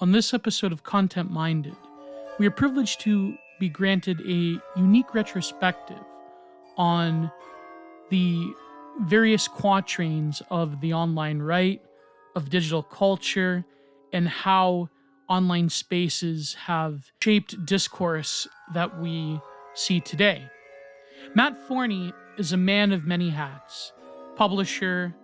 On this episode of Content Minded, we are privileged to be granted a unique retrospective on the various quatrains of the online right, of digital culture, and how online spaces have shaped discourse that we see today. Matt Forney is a man of many hats: publisher,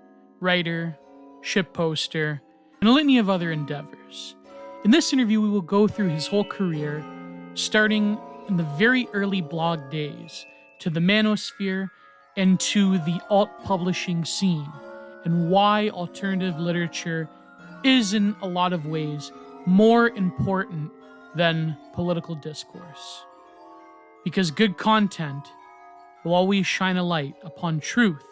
writer, shitposter, and a litany of other endeavors. In this interview, we will go through his whole career, starting in the very early blog days, to the manosphere, and to the alt publishing scene, and why alternative literature is in a lot of ways more important than political discourse. Because good content will always shine a light upon truth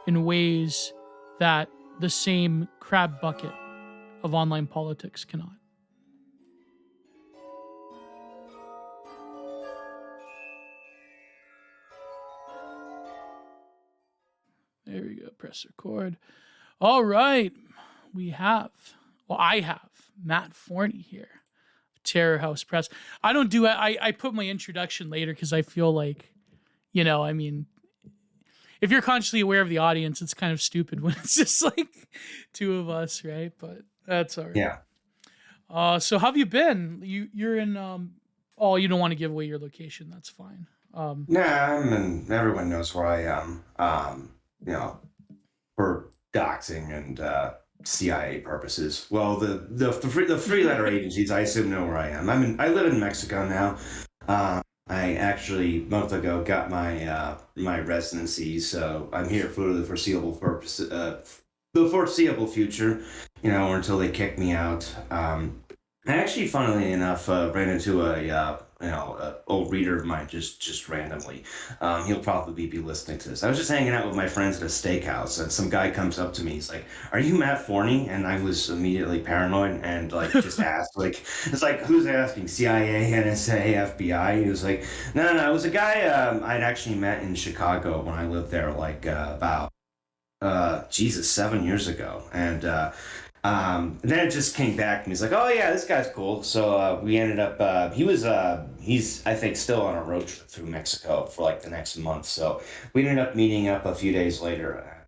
in ways that the same crab bucket of online politics cannot. There we go. Press record. All right. I have Matt Forney here, Terror House Press. I put my introduction later because I feel like, if you're consciously aware of the audience, it's kind of stupid when it's just like two of us, right? But that's all right. Yeah. So how have you been? You're in, you don't want to give away your location. That's fine. Everyone knows where I am. For doxing and CIA purposes. Well, the three letter agencies, I assume, know where I am. I live in Mexico now. I actually a month ago got my my residency, so I'm here for the foreseeable future. Or until they kick me out. I actually, funnily enough, ran into a old reader of mine just randomly. He'll probably be listening to this. I was just hanging out with my friends at a steakhouse, and some guy comes up to me. He's like, "Are you Matt Forney?" And I was immediately paranoid and just asked, it's like, who's asking? CIA, NSA, FBI? He was like, no. It was a guy I'd actually met in Chicago when I lived there, about 7 years ago, and then it just came back, and he's like, "Oh yeah, this guy's cool." So we ended up. He's I think still on a road trip through Mexico for the next month. So we ended up meeting up a few days later.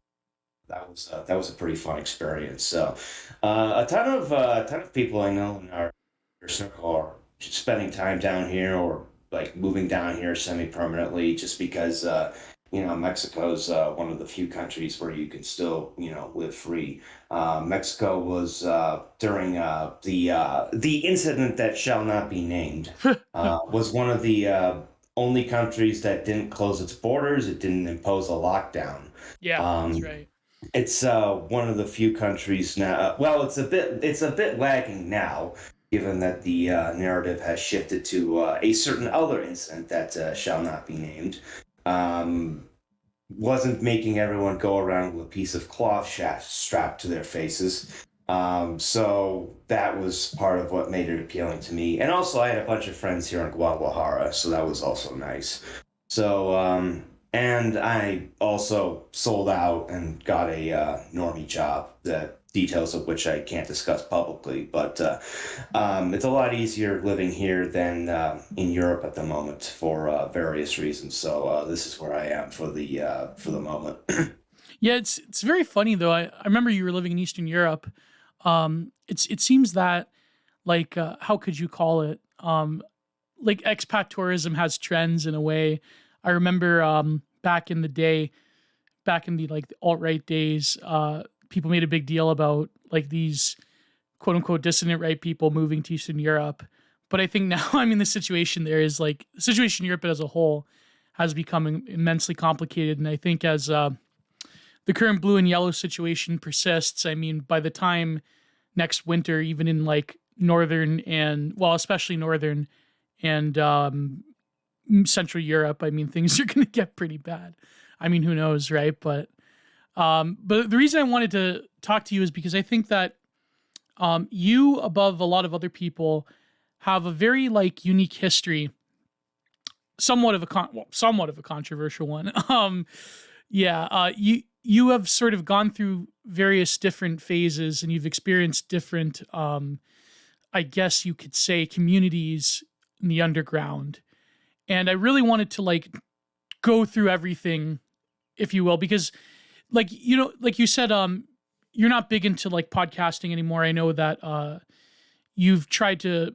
That was a pretty fun experience. So a ton of people I know in our circle are spending time down here, or moving down here semi-permanently, just because Mexico's one of the few countries where you can still live free. Mexico was during the incident that shall not be named, was one of the only countries that didn't close its borders. It didn't impose a lockdown. Yeah, that's right. It's one of the few countries now. Well, it's a bit lagging now, given that the narrative has shifted to a certain other incident that shall not be named. Wasn't making everyone go around with a piece of cloth strapped to their faces. So that was part of what made it appealing to me. And also, I had a bunch of friends here in Guadalajara, so that was also nice. So, and I also sold out and got a normie job, the details of which I can't discuss publicly, but it's a lot easier living here than in Europe at the moment for various reasons. So this is where I am for the moment. Yeah, it's very funny though. I remember you were living in Eastern Europe. It seems that how could you call it? Expat tourism has trends in a way. I remember back in the day, back in the the alt-right days, people made a big deal about these quote unquote dissident right people moving to Eastern Europe. But I think now, the situation there is the situation in Europe as a whole has become immensely complicated. And I think as the current blue and yellow situation persists, by the time next winter, even in northern and, well, especially northern and Central Europe, things are going to get pretty bad. Who knows, right? But the reason I wanted to talk to you is because I think that you, above a lot of other people, have a very unique history, somewhat of a controversial one. You have sort of gone through various different phases, and you've experienced different I guess you could say, communities in the underground. And I really wanted to like go through everything, if you will, because like you said, you're not big into like podcasting anymore. I know that you've tried to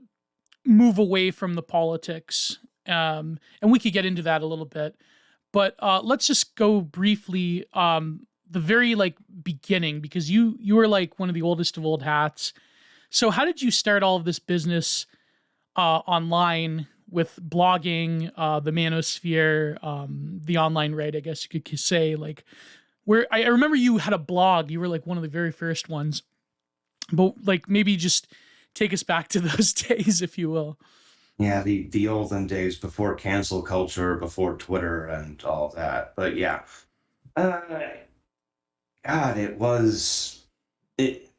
move away from the politics. And we could get into that a little bit. But let's just go briefly the very like beginning, because you were like one of the oldest of old hats. So how did you start all of this business online with blogging, the manosphere, the online right? I guess you could say like where I remember you had a blog. You were like one of the very first ones, but like maybe just take us back to those days, if you will. Yeah, the olden days before cancel culture, before Twitter and all that. But yeah, uh, God, it was it.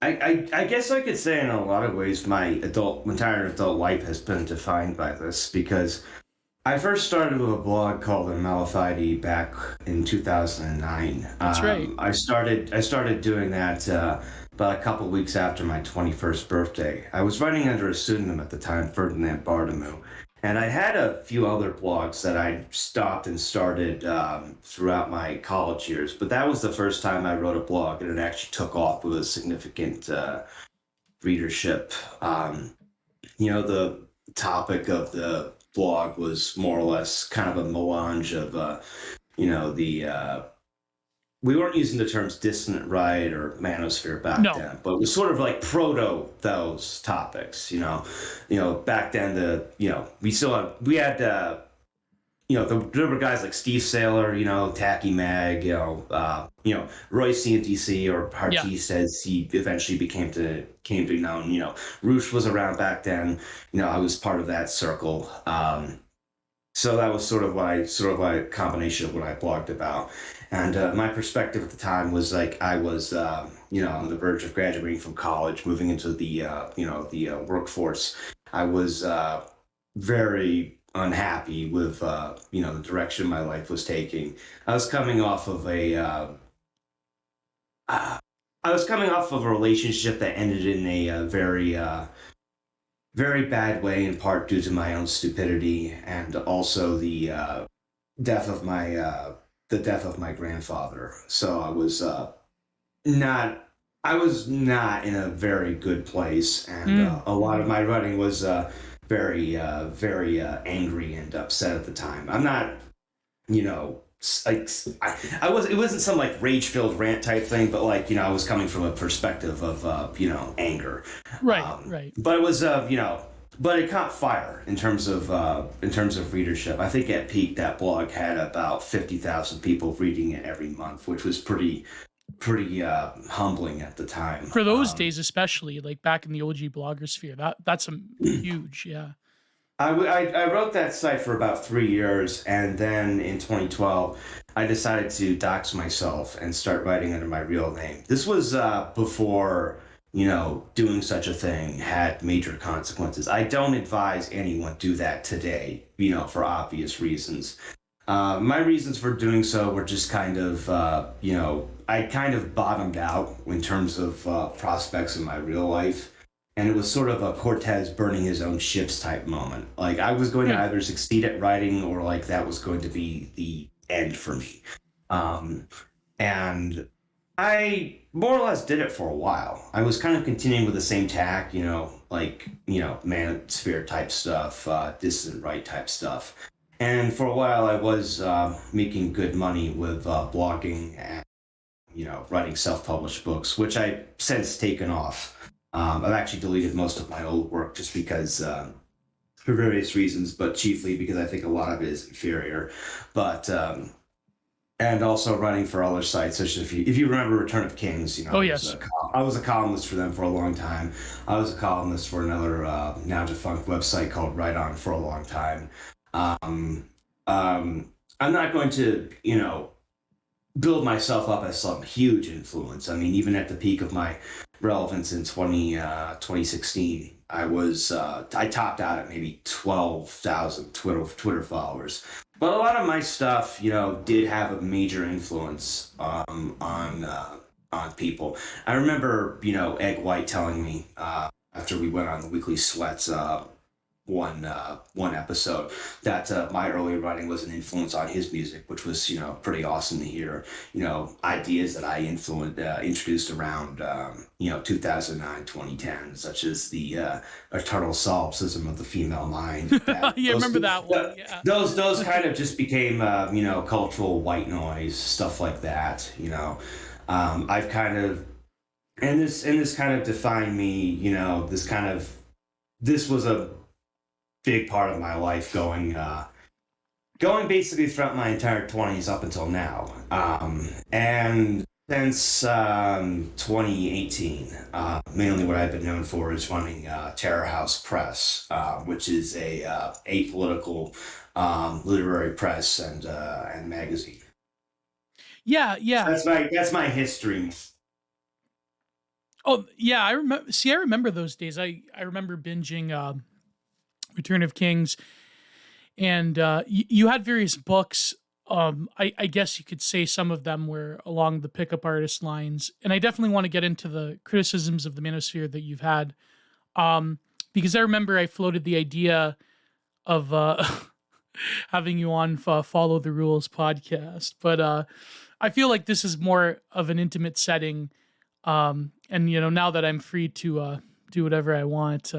I guess I could say in a lot of ways my entire adult life has been defined by this because I first started with a blog called Malafide back in 2009. That's right. I started doing that about a couple of weeks after my 21st birthday. I was writing under a pseudonym at the time, Ferdinand Bartomeu, and I had a few other blogs that I stopped and started throughout my college years. But that was the first time I wrote a blog, and it actually took off with a significant readership. The topic of the blog was more or less kind of a melange of, the we weren't using the terms dissonant right or manosphere back No. then, but it was sort of like proto those topics. Back then there were guys like Steve Saylor, Tacky Mag, Roy CNTC or Yeah. Hartis as he eventually came to be known. Roosh was around back then. I was part of that circle. So that was sort of like a combination of what I blogged about. And my perspective at the time was like I was, on the verge of graduating from college, moving into the workforce. I was very unhappy with, the direction my life was taking. I was coming off of a relationship that ended in a very bad way, in part due to my own stupidity and also death of my the death of my grandfather. So not I was not in a very good place, and a lot of my writing was very angry and upset at the time. I'm not, like I was. It wasn't some like rage-filled rant type thing, but like I was coming from a perspective of anger. Right. But it was but it caught fire in terms of readership. I think at peak that blog had about 50,000 people reading it every month, which was pretty humbling at the time. For those days, especially like back in the OG blogosphere, that's a huge, yeah. I wrote that site for about 3 years, and then in 2012, I decided to dox myself and start writing under my real name. This was before, doing such a thing had major consequences. I don't advise anyone do that today, for obvious reasons. My reasons for doing so were just kind of, I kind of bottomed out in terms of prospects in my real life. And it was sort of a Cortez burning his own ships type moment. Like I was going to either succeed at writing or like that was going to be the end for me. And I more or less did it for a while. I was kind of continuing with the same tack, manosphere type stuff, dissident right type stuff. And for a while I was making good money with blogging and, writing self-published books, which I since taken off. I've actually deleted most of my old work just because, for various reasons, but chiefly because I think a lot of it is inferior. But and also writing for other sites, such as if you remember Return of Kings, Oh yes. I was a columnist for them for a long time. I was a columnist for another now defunct website called Right On for a long time. I'm not going to, build myself up as some huge influence. I mean, even at the peak of my relevance in 2016, I topped out at maybe 12,000 Twitter followers. But a lot of my stuff, did have a major influence on people. I remember, Egg White telling me after we went on the Weekly Sweats one episode that my early writing was an influence on his music, which was pretty awesome to hear. Ideas that I introduced around 2009 2010, such as the eternal solipsism of the female mind. Yeah, I remember that one. Yeah. Those kind of just became cultural white noise, stuff like that. I've kind of and this kind of defined me. This was a big part of my life going basically throughout my entire 20s up until now. And since 2018, mainly what I've been known for is running Terror House Press, which is a apolitical literary press and magazine. Yeah, yeah. That's my history. Oh, yeah. I remember those days. I remember binging Return of Kings, and you had various books. I guess you could say some of them were along the pickup artist lines, and I definitely want to get into the criticisms of the manosphere that you've had, because I remember I floated the idea of having you on Follow the Rules podcast, but I feel like this is more of an intimate setting, and now that I'm free to do whatever I want.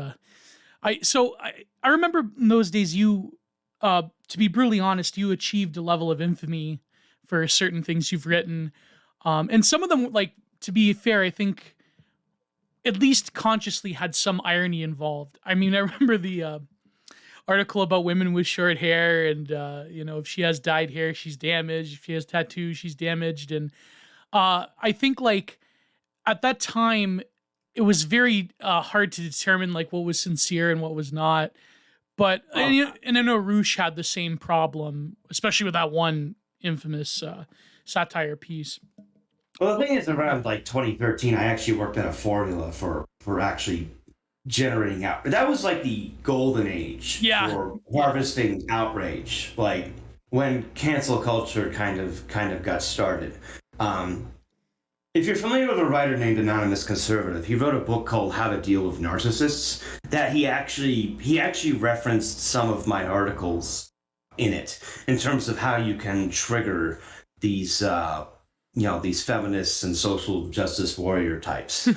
I remember in those days you, to be brutally honest, you achieved a level of infamy for certain things you've written. And some of them, like, to be fair, I think at least consciously had some irony involved. I mean, I remember the article about women with short hair and, if she has dyed hair, she's damaged. If she has tattoos, she's damaged. And I think, like, at that time, it was very hard to determine like what was sincere and what was not. But and I know Roosh had the same problem, especially with that one infamous satire piece. Well, the thing is, around like 2013, I actually worked at a formula for actually generating out. That was like the golden age for harvesting outrage, like when cancel culture kind of got started. If you're familiar with a writer named Anonymous Conservative, he wrote a book called How to Deal with Narcissists that he actually referenced some of my articles in it in terms of how you can trigger these these feminists and social justice warrior types.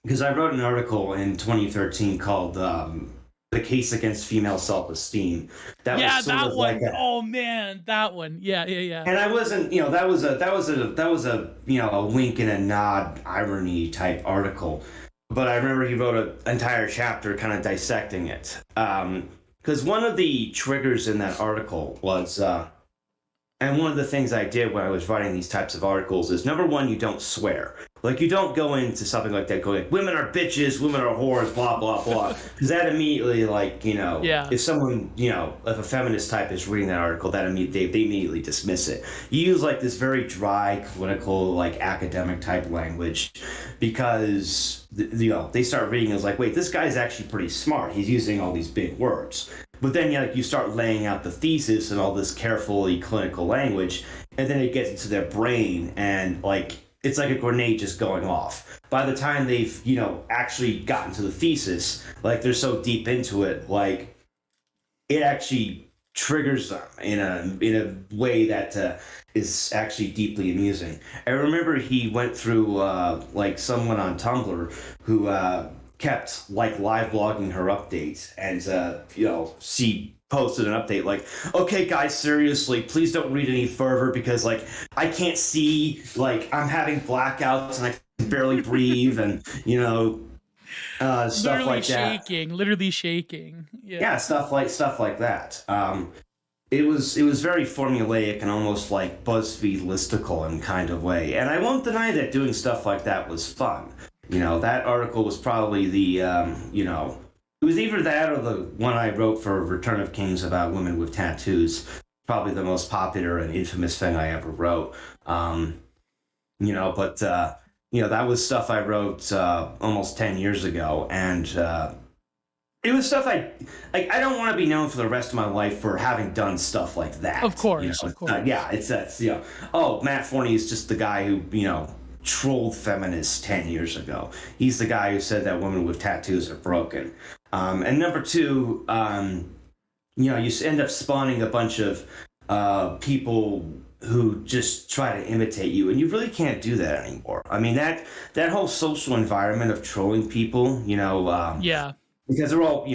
Because I wrote an article in 2013 called The Case Against Female Self-Esteem. That one. Like oh man, that one. Yeah. And I wasn't, that was a a wink and a nod irony type article. But I remember he wrote an entire chapter kind of dissecting it. Because one of the triggers in that article was, and one of the things I did when I was writing these types of articles is, number one, you don't swear. Like, you don't go into something like that going, women are bitches, women are whores, blah, blah, blah. Because that immediately, like, if someone, if a feminist type is reading that article, they immediately dismiss it. You use, like, this very dry, clinical, like, academic type language because, they start reading it as like, wait, this guy's actually pretty smart. He's using all these big words. But then you start laying out the thesis and all this carefully clinical language, and then it gets into their brain, and like it's like a grenade just going off. By the time they've actually gotten to the thesis, like they're so deep into it, like it actually triggers them in a way that is actually deeply amusing. I remember he went through like someone on Tumblr who kept like live blogging her updates, and she posted an update like, okay guys, seriously, please don't read any further because like I can't see, like I'm having blackouts and I can barely breathe, and stuff like that. Literally shaking. Yeah, stuff like that. It was very formulaic and almost like BuzzFeed listicle in kind of way, and I won't deny that doing stuff like that was fun. That article was probably the, it was either that or the one I wrote for Return of Kings about women with tattoos. Probably the most popular and infamous thing I ever wrote. That was stuff I wrote almost 10 years ago. And it was stuff I don't want to be known for the rest of my life for having done stuff like that. Of course, of course. That's, oh, Matt Forney is just the guy who, trolled feminists 10 years ago. He's the guy who said that women with tattoos are broken. And number two, you end up spawning a bunch of people who just try to imitate you, and you really can't do that anymore. I mean, that whole social environment of trolling people, Yeah. because they're all,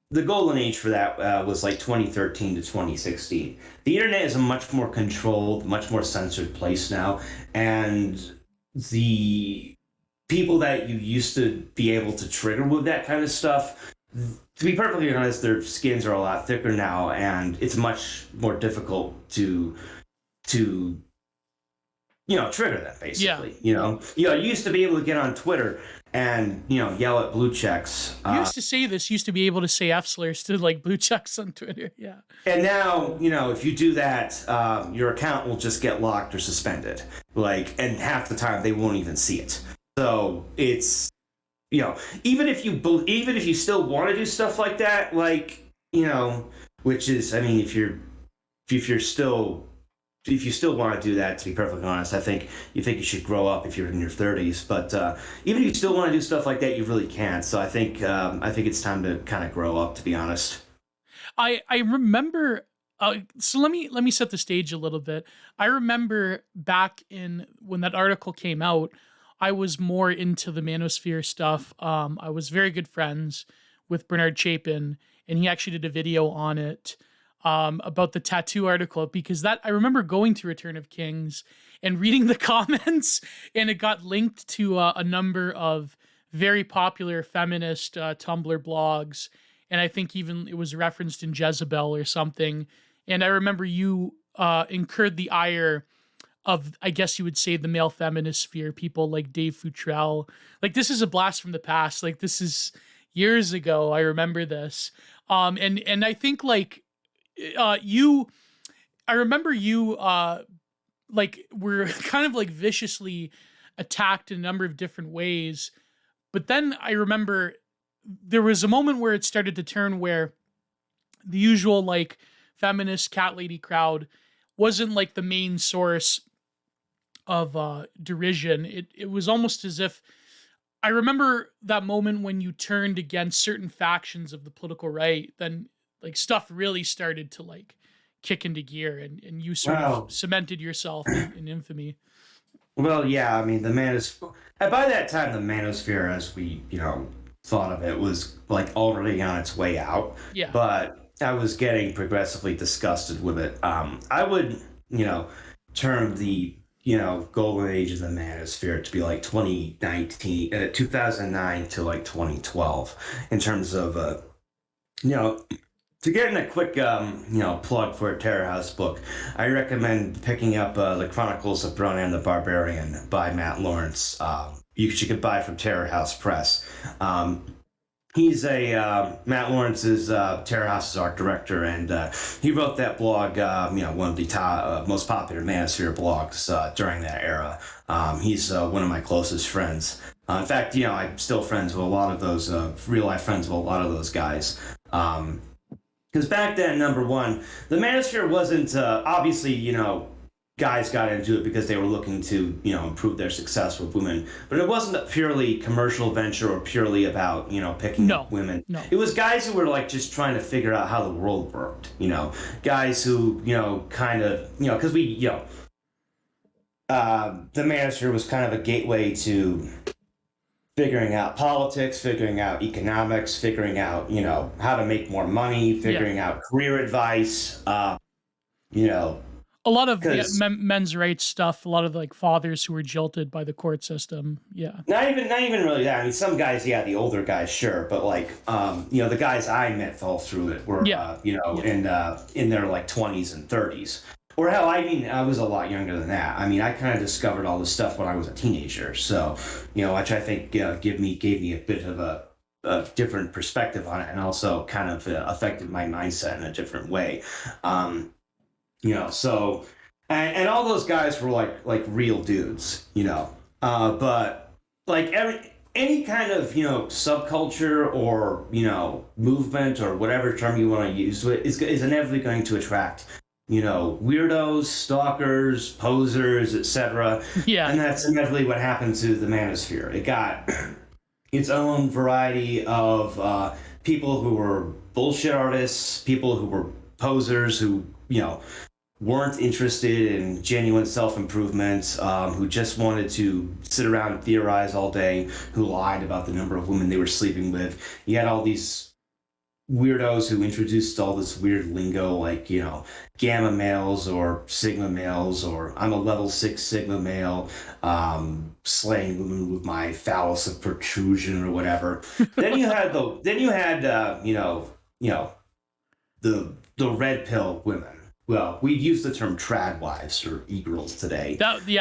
the golden age for that was like 2013 to 2016. The internet is a much more controlled, much more censored place now, and the people that you used to be able to trigger with that kind of stuff, to be perfectly honest, their skins are a lot thicker now, and it's much more difficult to trigger them, basically. Yeah. You used to be able to get on Twitter and yell at blue checks. You used to say this. Used to be able to say F slurs to like blue checks on Twitter. Yeah. And now, if you do that, your account will just get locked or suspended. And half the time they won't even see it. So it's, even if you still want to do stuff like that, which is, I mean, if you still want to do that, to be perfectly honest, I think you should grow up if you're in your 30s. But even if you still want to do stuff like that, you really can't. So I think it's time to kind of grow up, to be honest. I remember. So let me set the stage a little bit. I remember back in when that article came out, I was more into the manosphere stuff. I was very good friends with Bernard Chapin, and he actually did a video on it. About the tattoo article, because I remember going to Return of Kings and reading the comments, and it got linked to a number of very popular feminist Tumblr blogs, and I think even it was referenced in Jezebel or something. And I remember you incurred the ire of, I guess you would say, the male feminist sphere, people like Dave Futrell. Like, this is a blast from the past. Like, this is years ago. I remember this, and I think I remember you were kind of like viciously attacked in a number of different ways. But then I remember there was a moment where it started to turn where the usual like feminist cat lady crowd wasn't like the main source of derision. It was almost as if I remember that moment when you turned against certain factions of the political right, then like stuff really started to like kick into gear, and you sort of cemented yourself in infamy. Well, yeah, I mean, by that time, the manosphere, as we, thought of it, was like already on its way out. Yeah. But I was getting progressively disgusted with it. I would, term the, golden age of the manosphere to be like 2009 to like 2012 in terms of, to get in a quick, plug for a Terror House book, I recommend picking up The Chronicles of Bronan the Barbarian by Matt Lawrence. You could buy from Terror House Press. He's Matt Lawrence is Terror House's art director, and he wrote that blog, one of the most popular Manosphere blogs during that era. He's one of my closest friends. In fact, I'm still friends with a lot of those, real-life friends with a lot of those guys. Because back then, number one, the manosphere wasn't, obviously, guys got into it because they were looking to, improve their success with women. But it wasn't a purely commercial venture or purely about, picking up women. No. It was guys who were, like, just trying to figure out how the world worked, Guys who, kind of, because the manosphere was kind of a gateway to figuring out politics, figuring out economics, figuring out, how to make more money, figuring out career advice, a lot of men's rights stuff, a lot of like fathers who were jilted by the court system. Yeah. Not even really that. I mean, some guys, the older guys, sure. But like, the guys I met fell through it were, in their like 20s and 30s. Or hell, I mean, I was a lot younger than that. I mean, I kind of discovered all this stuff when I was a teenager. So, which I think gave me a bit of a different perspective on it, and also kind of affected my mindset in a different way. So, and all those guys were like real dudes, but like any kind of, subculture or, movement or whatever term you want to use to it is inevitably going to attract, weirdos, stalkers, posers, etc. Yeah. And that's inevitably what happened to the manosphere. It got its own variety of people who were bullshit artists, people who were posers, who weren't interested in genuine self-improvement, who just wanted to sit around and theorize all day, who lied about the number of women they were sleeping with. You had all these weirdos who introduced all this weird lingo like, gamma males or sigma males, or I'm a level 6 sigma male, slaying women with my phallus of protrusion or whatever. Then you had the red pill women. Well, we use the term trad wives or e-girls today. The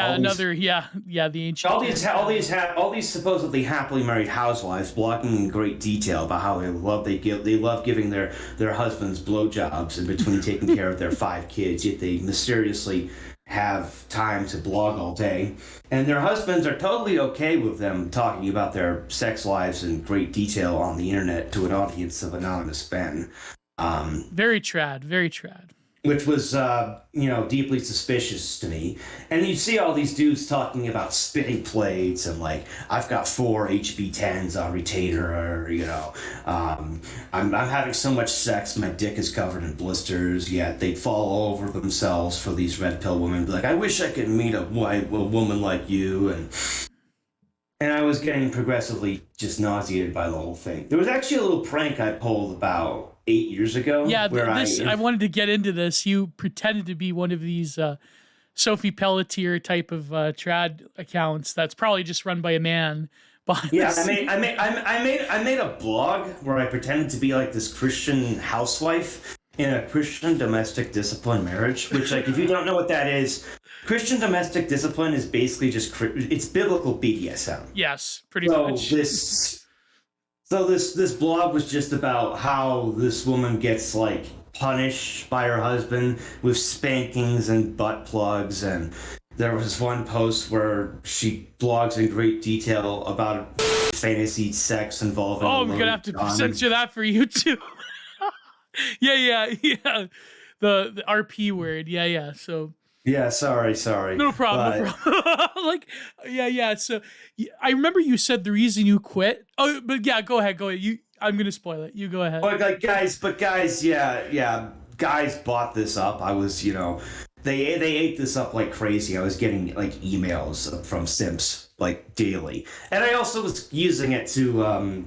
ancient. All these supposedly happily married housewives blogging in great detail about how they love giving their husbands blowjobs in between taking care of their 5 kids, yet they mysteriously have time to blog all day, and their husbands are totally okay with them talking about their sex lives in great detail on the internet to an audience of anonymous men. Very trad. Which was, deeply suspicious to me. And you see all these dudes talking about spitting plates and like, I've got 4 HB10s on retainer, I'm having so much sex, my dick is covered in blisters, yet they fall over themselves for these red pill women. Be like, I wish I could meet a woman like you. And I was getting progressively just nauseated by the whole thing. There was actually a little prank I pulled about 8 years ago. Yeah, I wanted to get into this. You pretended to be one of these Sophie Pelletier type of trad accounts that's probably just run by a man. Yeah, I made a blog where I pretended to be like this Christian housewife in a Christian domestic discipline marriage. Which, like, if you don't know what that is, Christian domestic discipline is basically it's biblical BDSM. Yes, pretty much. So this blog was just about how this woman gets like punished by her husband with spankings and butt plugs, and there was one post where she blogs in great detail about fantasy sex involving. Oh, I'm gonna have to censor that for you too. yeah. The RP word. Yeah. So. Yeah, sorry. No problem. Like, yeah. So, I remember you said the reason you quit. Oh, but yeah, go ahead. I'm gonna spoil it. You go ahead. Guys, guys bought this up. I was, they ate this up like crazy. I was getting like emails from simps like daily, and I also was using it to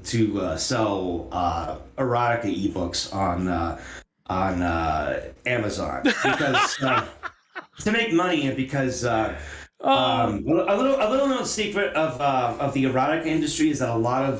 sell erotica ebooks on Amazon because. To make money, and because a little known secret of the erotica industry is that a lot of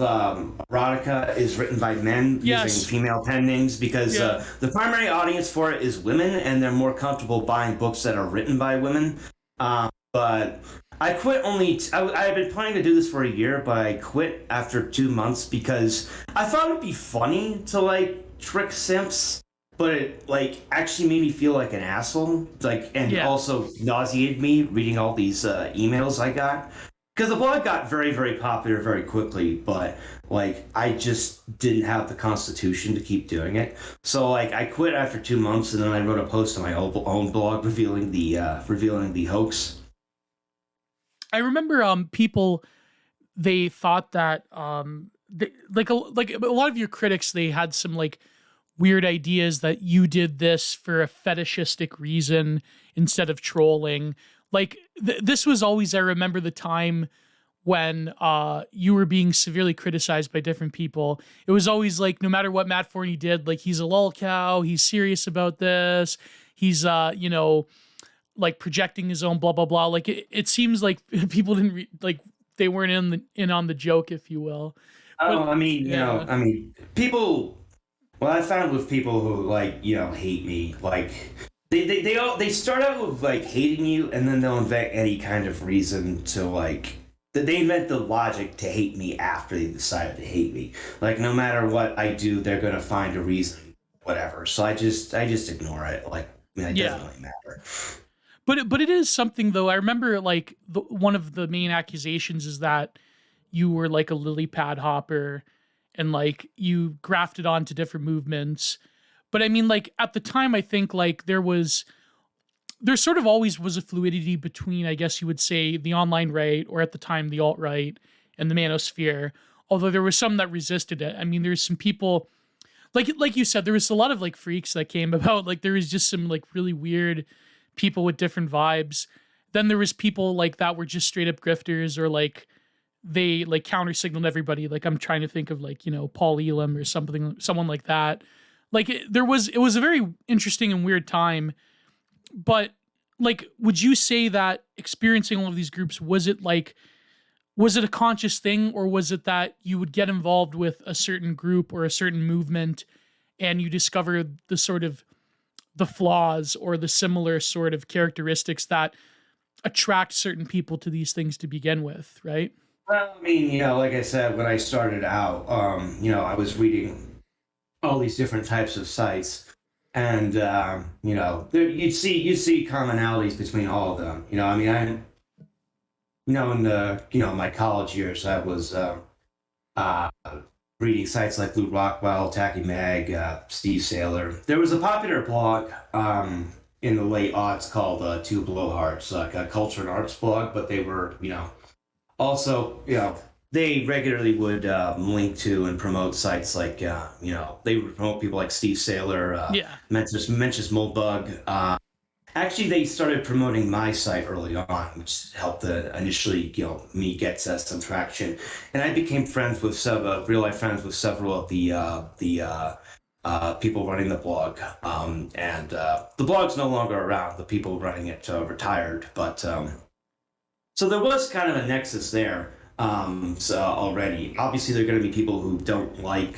erotica is written by men using female pen names because the primary audience for it is women, and they're more comfortable buying books that are written by women. But I quit I had been planning to do this for a year, but I quit after 2 months because I thought it'd be funny to like trick simps. But it like actually made me feel like an asshole, also nauseated me reading all these emails I got, because the blog got very, very popular very quickly. But like I just didn't have the constitution to keep doing it, so like I quit after 2 months, and then I wrote a post on my own blog revealing the hoax. I remember people, they thought that like a lot of your critics, they had some like weird ideas that you did this for a fetishistic reason instead of trolling. Like this was always, I remember the time when you were being severely criticized by different people. It was always like, no matter what Matt Forney did, like he's a lol cow, he's serious about this, he's like projecting his own blah blah blah. Like it seems like people didn't they weren't in on the joke, if you will. People. What I found with people who hate me, like they start out with like hating you, and then they'll invent any kind of reason to like they invent the logic to hate me after they decided to hate me. Like no matter what I do, they're gonna find a reason, whatever. So I just ignore it. Like it doesn't really matter. But it is something though. I remember like one of the main accusations is that you were like a lily pad hopper, and like you grafted onto different movements. But I mean, like at the time, I think like there was there sort of always was a fluidity between, I guess you would say, the online right, or at the time the alt right, and the manosphere. Although there was some that resisted it. I mean, there's some people like you said, there was a lot of like freaks that came about. Like there was just some like really weird people with different vibes. Then there was people like that were just straight up grifters, or like they like counter signaled everybody. Like I'm trying to think of like, Paul Elam or something, someone like that. Like it was a very interesting and weird time. But like, would you say that experiencing all of these groups, was it a conscious thing, or was it that you would get involved with a certain group or a certain movement and you discover the sort of the flaws or the similar sort of characteristics that attract certain people to these things to begin with, right? Well, I mean, like I said, when I started out, I was reading all these different types of sites, and you'd see commonalities between all of them. I mean, in the my college years, I was uh, reading sites like Lou Rockwell, Tacky Mag, Steve Saylor. There was a popular blog in the late aughts called Two Blowhards, like a culture and arts blog, but they were, also, they regularly would link to and promote sites like, they would promote people like Steve Saylor, Yeah. Mencius Moldbug. Actually, they started promoting my site early on, which helped initially, me get some traction. And I became friends with real life friends with several of the people running the blog. And the blog's no longer around. The people running it retired. But so there was kind of a nexus there. So already, obviously, there are going to be people who don't like,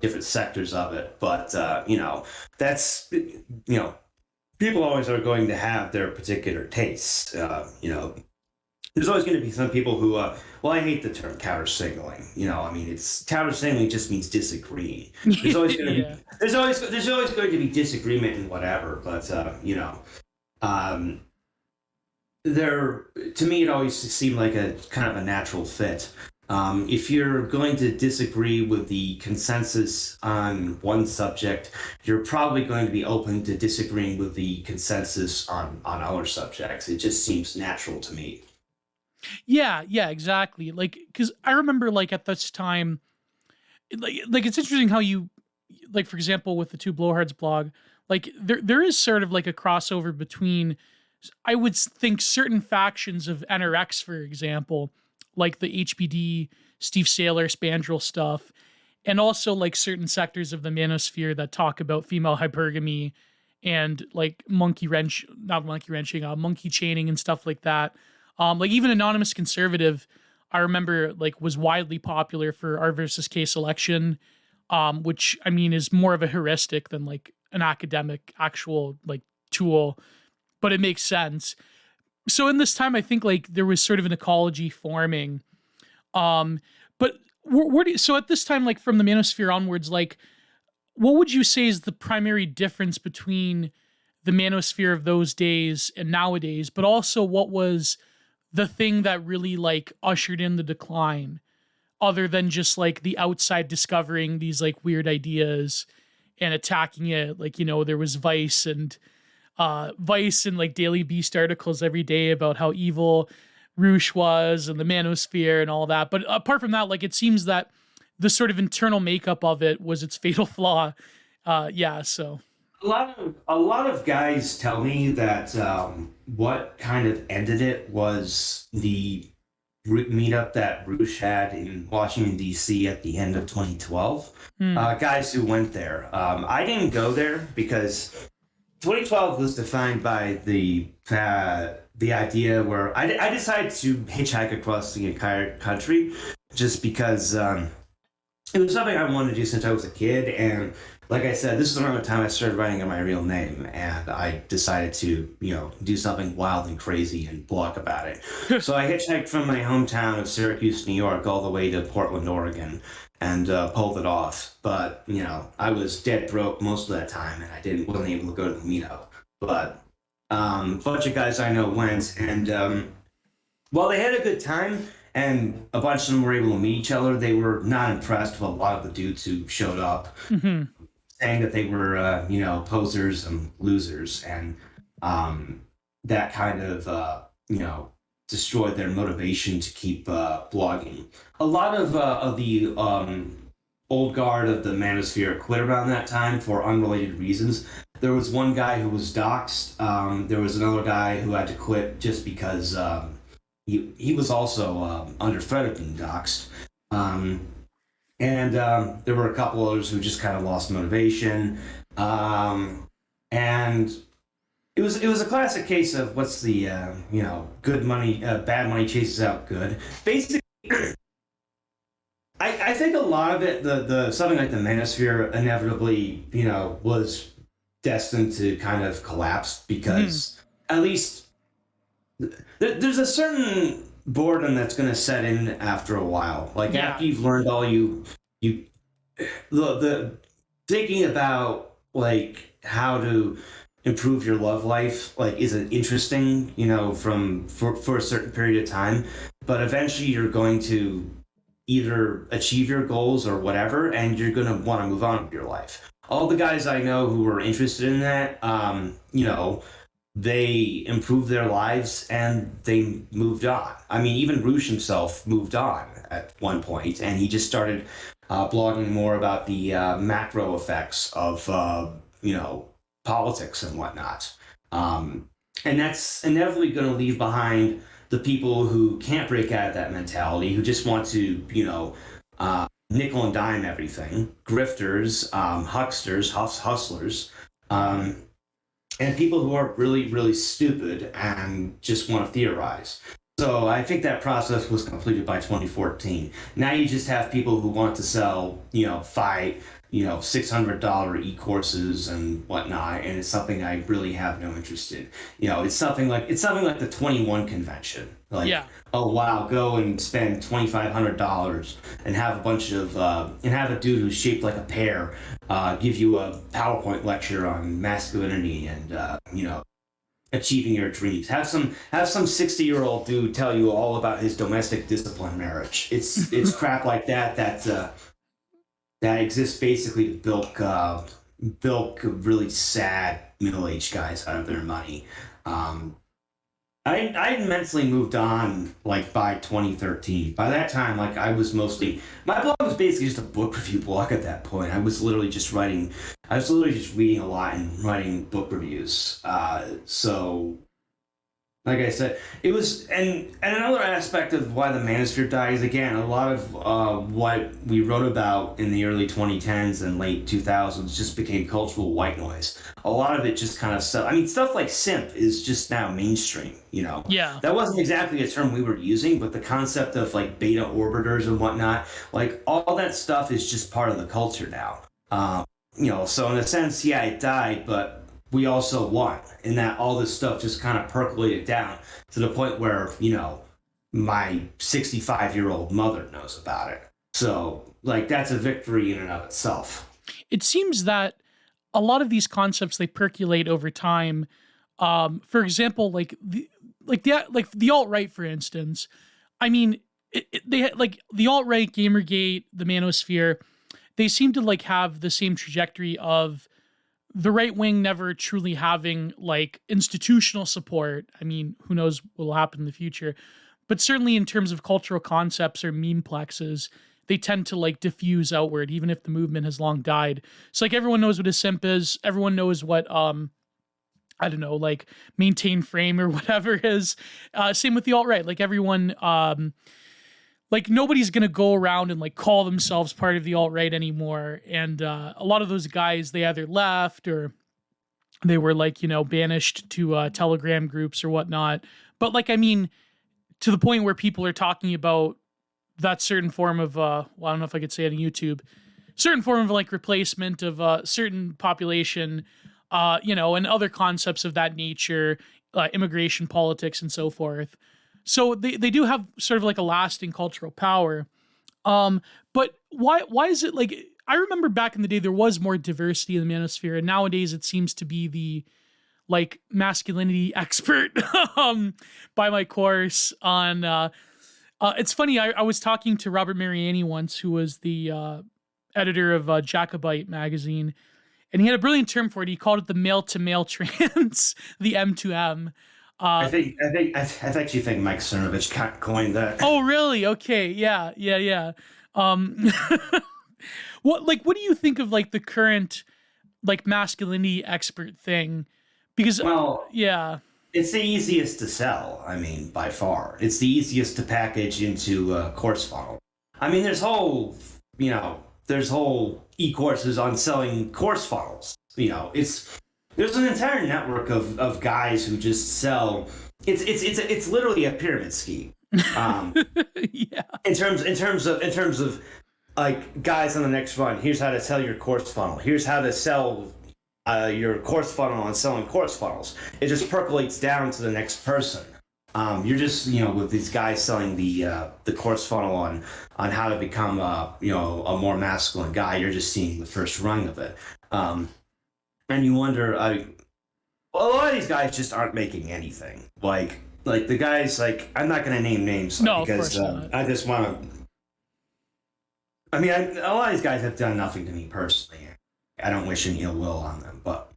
different sectors of it. But, that's, people always are going to have their particular tastes. There's always going to be some people who, well, I hate the term counter signaling. I mean, it's counter signaling just means disagreeing. There's always going to Yeah. be there's always going to be disagreement and whatever. But um, there to me it always seemed like a kind of a natural fit. If you're going to disagree with the consensus on one subject, you're probably going to be open to disagreeing with the consensus on other subjects. It just seems natural to me. Yeah, yeah, exactly. Like, because I remember, like, at this time, like it's interesting how you, like, for example, with the Two Blowhards blog, like there is sort of like a crossover between, I would think, certain factions of NRX, for example, like the HBD, Steve Saylor, Spandrel stuff, and also like certain sectors of the manosphere that talk about female hypergamy and like not monkey wrenching, monkey chaining and stuff like that. Like even Anonymous Conservative, I remember like was widely popular for R versus K selection, which I mean is more of a heuristic than like an academic actual like tool, but it makes sense. So in this time, I think like there was sort of an ecology forming. Um, but so at this time, like from the manosphere onwards, like what would you say is the primary difference between the manosphere of those days and nowadays? But also, what was the thing that really like ushered in the decline, other than just like the outside discovering these like weird ideas and attacking it? Like there was Vice and like Daily Beast articles every day about how evil Roosh was and the manosphere and all that. But apart from that, like it seems that the sort of internal makeup of it was its fatal flaw. Yeah, so A lot of guys tell me that what kind of ended it was the meetup that Roosh had in Washington D.C. at the end of 2012. hmm. Guys who went there. I didn't go there because 2012 was defined by the idea where I decided to hitchhike across the entire country just because it was something I wanted to do since I was a kid. And like I said, this is around the time I started writing in my real name, and I decided to do something wild and crazy and blog about it. So I hitchhiked from my hometown of Syracuse, New York, all the way to Portland, Oregon, and pulled it off. But I was dead broke most of that time, and wasn't able to go to the meetup. But a bunch of guys I know went, and while they had a good time, and a bunch of them were able to meet each other, they were not impressed with a lot of the dudes who showed up, Hmm. saying that they were posers and losers. And that kind of destroyed their motivation to keep blogging. A lot of the old guard of the manosphere quit around that time for unrelated reasons. There was one guy who was doxxed. There was another guy who had to quit just because he was also under threat of being doxxed. Um, and there were a couple others who just kind of lost motivation. And it was a classic case of what's the good money, bad money chases out good. Basically, I think a lot of it, the something like the manosphere inevitably, was destined to kind of collapse because at least there's a certain boredom that's going to set in after a while. Like Yeah. after you've learned all you the thinking about like how to improve your love life like is an interesting for a certain period of time, but eventually you're going to either achieve your goals or whatever, and you're going to want to move on with your life. All the guys I know who were interested in that, they improved their lives and they moved on. I mean, even Roosh himself moved on at one point, and he just started blogging more about the macro effects of, politics and whatnot. And that's inevitably going to leave behind the people who can't break out of that mentality, who just want to, nickel and dime everything, grifters, hucksters, hustlers, um, and people who are really, really stupid and just want to theorize. So I think that process was completed by 2014. Now you just have people who want to sell, fight, $600 e-courses and whatnot, and it's something I really have no interest in. It's something like the 21 convention. Like, Yeah. oh wow, go and spend $2,500 and have a bunch of and have a dude who's shaped like a pear give you a PowerPoint lecture on masculinity and achieving your dreams. Have some 60-year-old dude tell you all about his domestic discipline marriage. It's crap like that exists basically to bilk really sad middle-aged guys out of their money. Um, I mentally moved on like by 2013. By that time, like my blog was basically just a book review blog at that point. I was literally just reading a lot and writing book reviews. So like I said, it was, and another aspect of why the manosphere died is again a lot of what we wrote about in the early 2010s and late 2000s just became cultural white noise. A lot of it just kind of stuff. I mean, stuff like simp is just now mainstream. Yeah. That wasn't exactly a term we were using, but the concept of like beta orbiters and whatnot, like all that stuff is just part of the culture now. So in a sense, yeah, it died, but we also won in that all this stuff just kind of percolated down to the point where, my 65-year-old mother knows about it. So, like, that's a victory in and of itself. It seems that a lot of these concepts they percolate over time. For example, like the alt right, for instance. I mean, they like the alt right, Gamergate, the Manosphere. They seem to like have the same trajectory of the right wing never truly having like institutional support. I mean, who knows what will happen in the future, but certainly in terms of cultural concepts or meme plexes, they tend to like diffuse outward, even if the movement has long died. So like everyone knows what a simp is. Everyone knows what I don't know, like maintain frame or whatever is. Same with the alt right. Like everyone, like nobody's gonna go around and like call themselves part of the alt right anymore. And a lot of those guys, they either left or they were like banished to Telegram groups or whatnot. But like I mean, to the point where people are talking about that certain form of well, I don't know if I could say it on YouTube, certain form of like replacement of certain population, and other concepts of that nature, immigration politics and so forth. So they do have sort of like a lasting cultural power. Um, but why is it like I remember back in the day there was more diversity in the manosphere, and nowadays it seems to be the like masculinity expert by my course on it's funny, I was talking to Robert Mariani once, who was the editor of Jacobite magazine, and he had a brilliant term for it. He called it the male to male trans, the M to M. I actually think Mike Cernovich coined that. Oh, really? Okay, yeah. Um, what do you think of like the current like masculinity expert thing? Because Well, yeah, it's the easiest to sell. I mean, by far, it's the easiest to package into a course funnel. I mean, there's whole e-courses on selling course funnels. There's an entire network of guys who just sell. It's literally a pyramid scheme. Um, yeah, in terms of like guys on the next run. Here's how to sell your course funnel. Here's how to sell your course funnel and selling course funnels. It just percolates down to the next person. You're just with these guys selling the course funnel on how to become a more masculine guy. You're just seeing the first rung of it, and you wonder. A lot of these guys just aren't making anything. Like the guys, like I'm not going to name names no, because of course not. I just want to. I mean, a lot of these guys have done nothing to me personally. I don't wish any ill will on them, but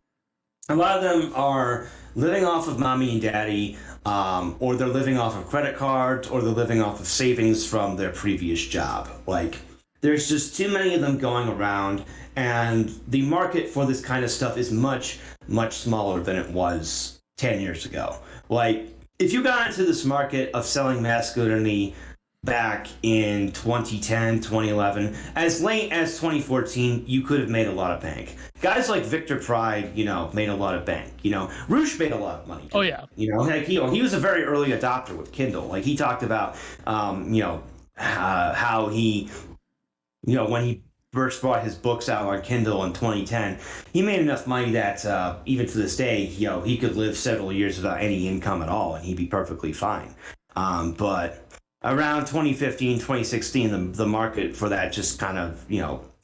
a lot of them are living off of mommy and daddy, or they're living off of credit cards, or they're living off of savings from their previous job. Like, there's just too many of them going around, and the market for this kind of stuff is much, much smaller than it was 10 years ago. Like, if you got into this market of selling masculinity back in 2010, 2011, as late as 2014, you could have made a lot of bank. Guys like Victor Pride, made a lot of bank. Roosh made a lot of money. Oh yeah. Like he was a very early adopter with Kindle. Like he talked about, how he, when he first brought his books out on Kindle in 2010, he made enough money that even to this day, he could live several years without any income at all, and he'd be perfectly fine. But around 2015, 2016, the market for that just kind of,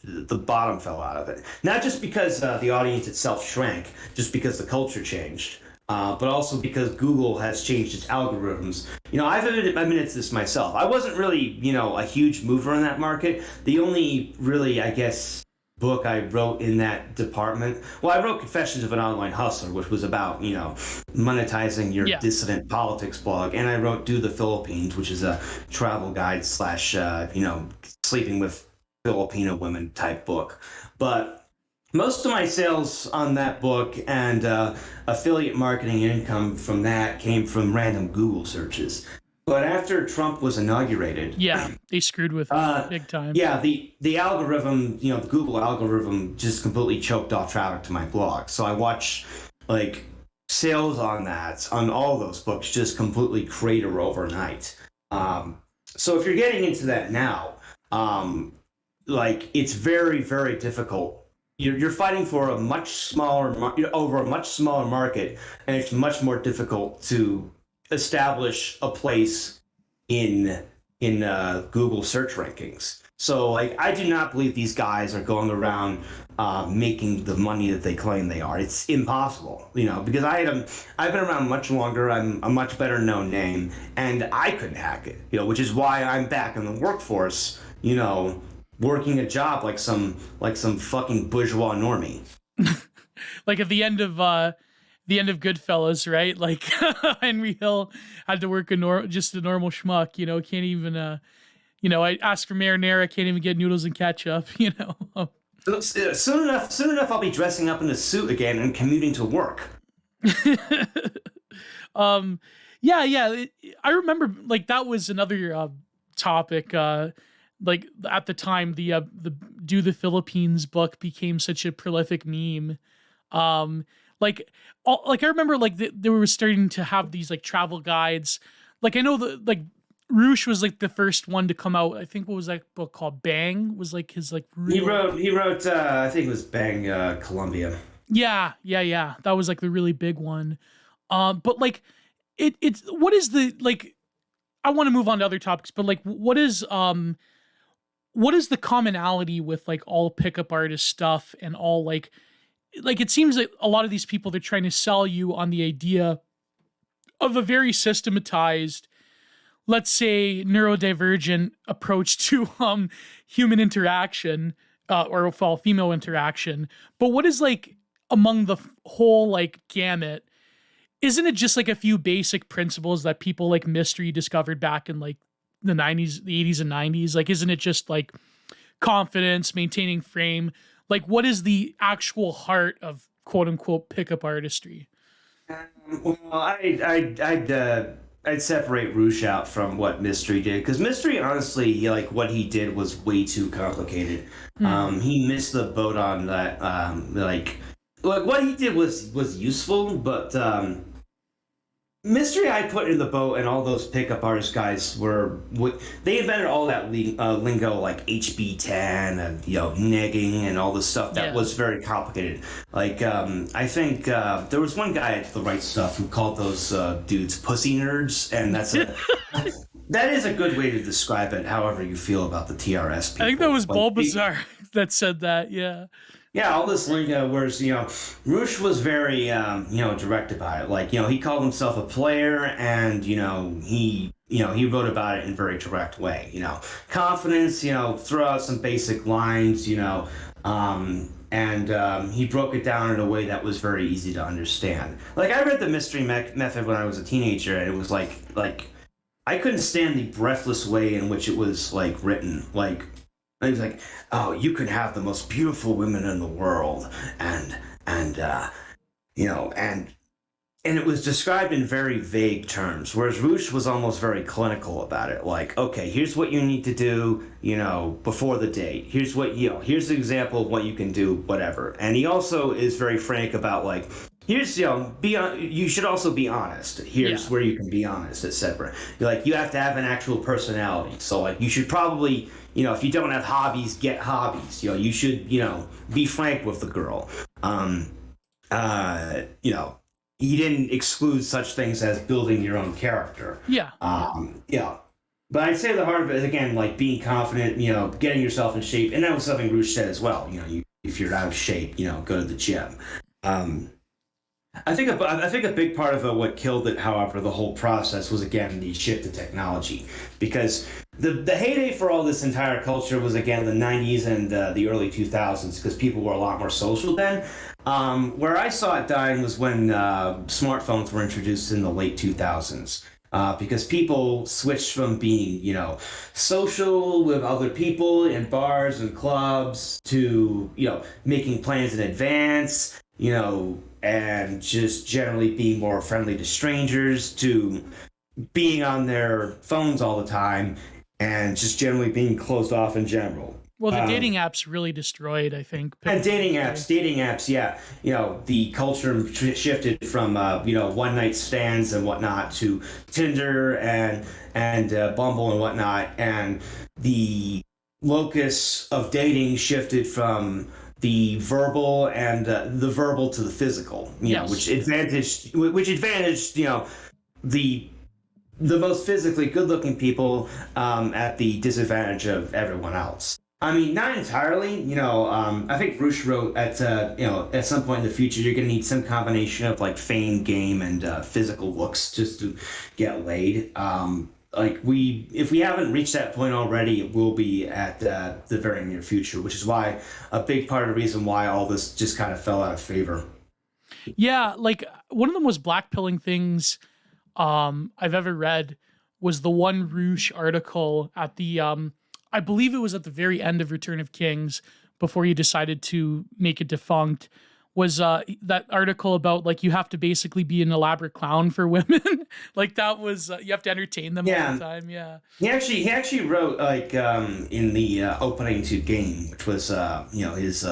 the bottom fell out of it. Not just because the audience itself shrank, just because the culture changed, but also because Google has changed its algorithms. I've admitted to this myself. I wasn't really, a huge mover in that market. The only really, I guess, book I wrote in that department. Well, I wrote Confessions of an Online Hustler, which was about, monetizing your dissident politics blog. And I wrote Do the Philippines, which is a travel guide / sleeping with Filipino women type book. But most of my sales on that book and affiliate marketing income from that came from random Google searches. But after Trump was inaugurated, they screwed with it big time. Yeah, the algorithm, the Google algorithm just completely choked off traffic to my blog. So I watch like sales on all those books just completely crater overnight. So if you're getting into that now, it's very, very difficult. You're fighting for a much smaller over a much smaller market, and it's much more difficult to establish a place in Google search rankings. So I do not believe these guys are going around making the money that they claim they are. It's impossible, because I've been around much longer. I'm a much better known name, and I couldn't hack it, which is why I'm back in the workforce, working a job like some fucking bourgeois normie. Like at the end of Goodfellas, right? Like Henry Hill had to work just a normal schmuck, can't even I ask for marinara, can't even get noodles and ketchup, Soon enough I'll be dressing up in a suit again and commuting to work. I remember like that was another topic. Like at the time, the Do the Philippines book became such a prolific meme. I remember like they were starting to have these like travel guides. Like I know that like Roosh was like the first one to come out. I think what was that book called? Bang was like his like real... He wrote I think it was Bang Columbia. Yeah. That was like the really big one. But like it's what is the like I want to move on to other topics, but like what is the commonality with like all pickup artist stuff and all like it seems like a lot of these people, they're trying to sell you on the idea of a very systematized, let's say neurodivergent approach to human interaction. or fall female interaction. But what is like among the whole like gamut? Isn't it just like a few basic principles that people like Mystery discovered back in like the 90s, the 80s and 90s? Like, isn't it just like confidence, maintaining frame? Like, what is the actual heart of quote unquote pickup artistry? Well, I'd separate Roosh out from what Mystery did, because Mystery, honestly, like what he did was way too complicated. Hmm. He missed the boat on that. Like what he did was useful, but Mystery I put in the boat, and all those pickup artist guys they invented all that lingo like HB10 and negging and all this stuff that Yeah. was very complicated. Like I think there was one guy at the Right Stuff who called those dudes pussy nerds, and that is a good way to describe it. However you feel about the TRS people, I think that was like, Bulbasaur that said that. Yeah. yeah, all this lingo, whereas, Roosh was very, direct about it. Like, he called himself a player, and, he wrote about it in a very direct way. Confidence, throw out some basic lines, and he broke it down in a way that was very easy to understand. Like, I read the Mystery Method when I was a teenager, and it was like, I couldn't stand the breathless way in which it was, like, written. Like, and he was like, "Oh, you can have the most beautiful women in the world," and and it was described in very vague terms. Whereas Roosh was almost very clinical about it. Like, okay, here's what you need to do, before the date. Here's here's the example of what you can do, whatever. And he also is very frank about like, here's you should also be honest. Here's Yeah. where you can be honest, etc. Like you have to have an actual personality. So like you should probably if you don't have hobbies, get hobbies. You should be frank with the girl. Uh, you know he didn't exclude such things as building your own character. Yeah. Yeah. Yeah. But I'd say the heart of it is again like being confident, getting yourself in shape, and that was something Bruce said as well. If you're out of shape, go to the gym. Um, I think a big part of what killed it, however, the whole process was again the shift to technology, because the heyday for all this entire culture was again the '90s and the early 2000s, because people were a lot more social then. Where I saw it dying was when smartphones were introduced in the late 2000s. Because people switched from being, social with other people in bars and clubs to, making plans in advance, and just generally being more friendly to strangers, to being on their phones all the time, and just generally being closed off in general. Well, the dating apps really destroyed, I think. And dating Pickup. apps, yeah. The culture shifted from one night stands and whatnot to Tinder and Bumble and whatnot, and the locus of dating shifted from the verbal and the verbal to the physical. Yes. Which advantaged the most physically good-looking people at the disadvantage of everyone else. I mean, not entirely. I think Bruce wrote at some point in the future, you're going to need some combination of like fame, game, and physical looks just to get laid. If we haven't reached that point already, it will be at the very near future, which is why a big part of the reason why all this just kind of fell out of favor. Yeah, like one of the most blackpilling things I've ever read was the one Roosh article at the I believe it was at the very end of Return of Kings before he decided to make it defunct. Was that article about like you have to basically be an elaborate clown for women? Like that was you have to entertain them all the time. Yeah. He actually wrote like in the opening to Game, which was his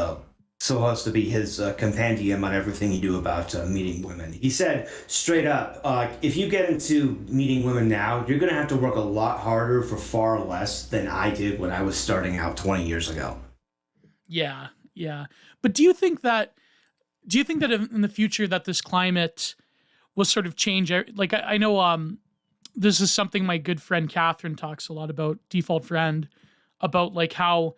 supposed to be his compendium on everything you do about meeting women. He said straight up, if you get into meeting women now, you're going to have to work a lot harder for far less than I did when I was starting out 20 years ago. Yeah, yeah. But do you think that in the future that this climate will sort of change? Like I know this is something my good friend Catherine talks a lot about, default friend, about like how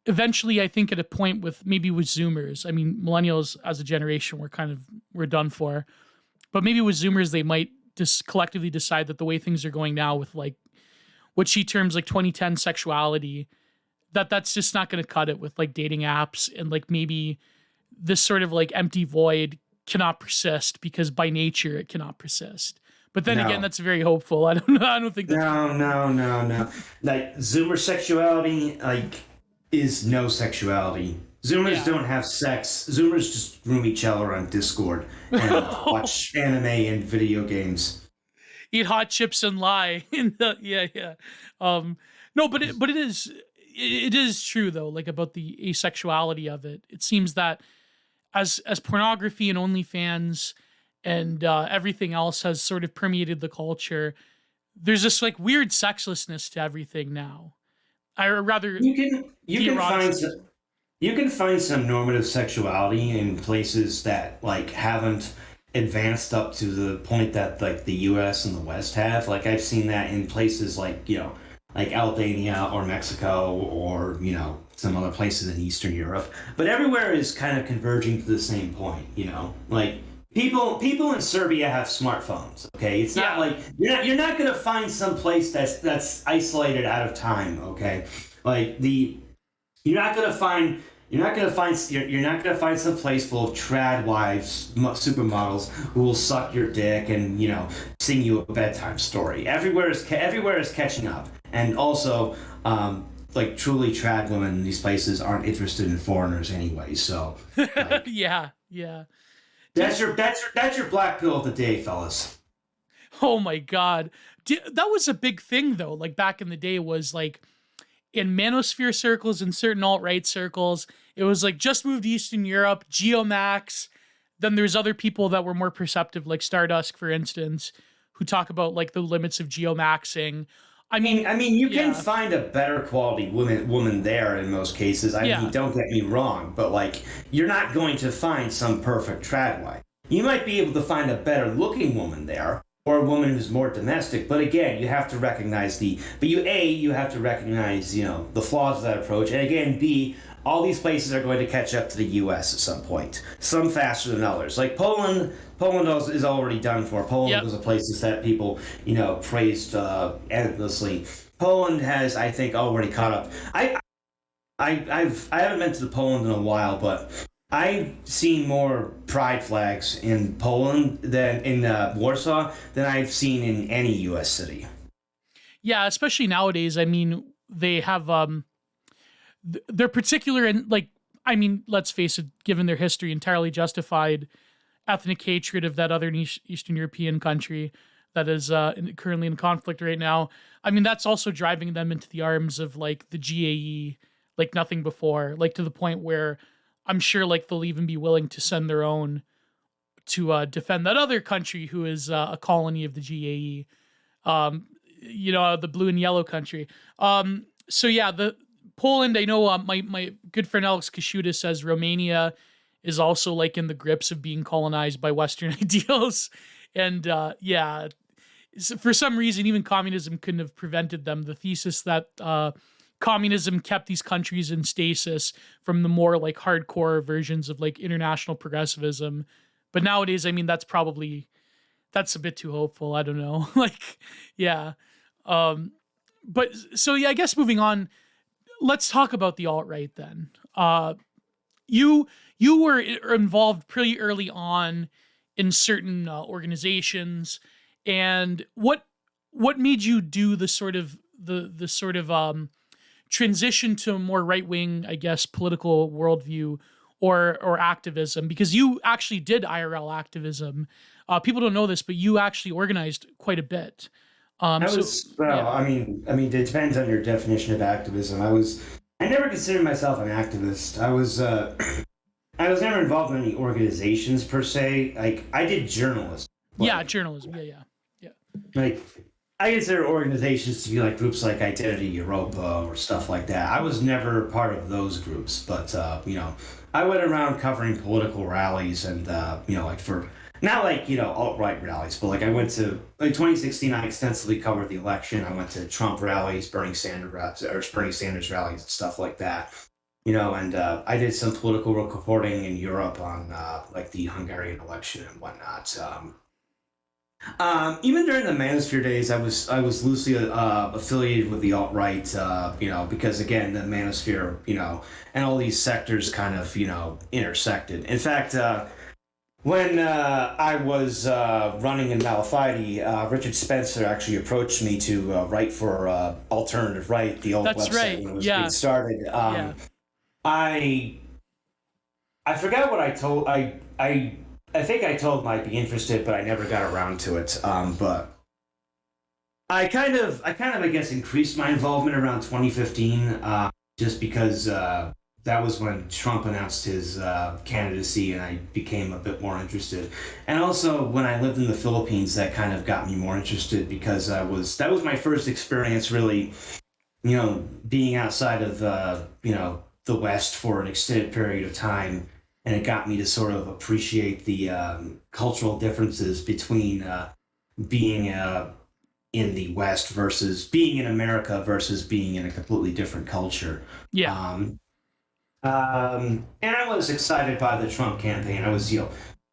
eventually I think at a point with Zoomers, I mean millennials as a generation we're done for, but maybe with Zoomers they might just collectively decide that the way things are going now with like what she terms like 2010 sexuality, that's just not going to cut it with like dating apps, and like maybe this sort of like empty void cannot persist because by nature it cannot persist. But then again, No, that's very hopeful. I don't know. I don't think that's no, no, no, no. Like Zoomer sexuality, like is no sexuality. Zoomers yeah. don't have sex. Zoomers just room each other on Discord and watch anime and video games. Eat hot chips and lie. In the, yeah, yeah. Um, no, but it is true though. Like about the asexuality of it. It seems that as pornography and OnlyFans and everything else has sort of permeated the culture, there's this like weird sexlessness to everything now. Or rather, You the can find eroticism. some, you can find some normative sexuality in places that like haven't advanced up to the point that like the US and the West have. Like I've seen that in places like, like Albania or Mexico or, some other places in Eastern Europe. But everywhere is kind of converging to the same point, Like people in Serbia have smartphones, okay? It's not Yeah, like you're not going to find some place that's isolated out of time, okay? Like the you're not gonna find you're not gonna find some place full of trad wives, supermodels who will suck your dick and sing you a bedtime story. Everywhere is catching up, and also like truly trad women in these places aren't interested in foreigners anyway. So like yeah, yeah. Do, that's your black pill of the day, fellas. oh my god, that was a big thing though. Like back in the day, was like in manosphere circles and certain alt-right circles, it was like just moved to Eastern Europe, Geomax. Then there's other people that were more perceptive, like Stardust, for instance, who talk about like the limits of geomaxing. I mean, I mean, you can yeah, find a better quality woman there in most cases. I mean, yeah, don't get me wrong, but like, you're not going to find some perfect trad wife. You might be able to find a better looking woman there, or a woman who's more domestic. But again, you have to recognize you have to recognize, the flaws of that approach, and again, B, all these places are going to catch up to the U.S. at some point, some faster than others. Like Poland is already done for. Poland yep, was a place that people, praised endlessly. Poland has, I think, already caught up. I haven't been to Poland in a while, but I've seen more pride flags in Poland than in Warsaw than I've seen in any U.S. city. yeah. Especially nowadays. I mean, they have they're particular and like, I mean, let's face it, given their history, entirely justified ethnic hatred of that other Eastern European country that is currently in conflict right now. I mean, that's also driving them into the arms of like the GAE, like nothing before, like to the point where I'm sure like they'll even be willing to send their own to defend that other country who is a colony of the GAE. The blue and yellow country. So yeah, the Poland. I know my good friend Alex Kashuta says Romania is also like in the grips of being colonized by Western ideals, and yeah, for some reason, even communism couldn't have prevented them. The thesis that communism kept these countries in stasis from the more like hardcore versions of like international progressivism. But nowadays, I mean, that's a bit too hopeful. I don't know. Like, yeah. Um, but so yeah, I guess moving on, let's talk about the alt right then. You you were involved pretty early on in certain organizations, and what made you do the sort of transition to a more right wing, I guess, political worldview or activism? Because you actually did IRL activism. People don't know this, but you actually organized quite a bit. I So was well. yeah, I mean, it depends on your definition of activism. I never considered myself an activist. I was never involved in any organizations per se. Like I did journalism, yeah, but journalism, yeah, yeah, yeah, like I consider organizations to be like groups like Identity Europa or stuff like that. I was never part of those groups, but I went around covering political rallies and like for not like alt right rallies, but like I went to like 2016. I extensively covered the election. I went to Trump rallies, Bernie Sanders rallies, and stuff like that. And I did some political reporting in Europe on like the Hungarian election and whatnot. Even during the manosphere days, I was loosely affiliated with the alt-right, because again, the manosphere, and all these sectors kind of, intersected. In fact, when I was running in Malafide, Richard Spencer actually approached me to write for Alternative Right, the old That's website right. when it was being Yeah. started. Yeah. I I forgot what I told. I think I told him I'd be interested, but I never got around to it. But I guess increased my involvement around 2015, just because that was when Trump announced his candidacy, and I became a bit more interested. And also when I lived in the Philippines, that kind of got me more interested because that was my first experience really, being outside of the West for an extended period of time, and it got me to sort of appreciate the cultural differences between being in the West versus being in America versus being in a completely different culture. Yeah. Um, and I was excited by the Trump campaign. I was,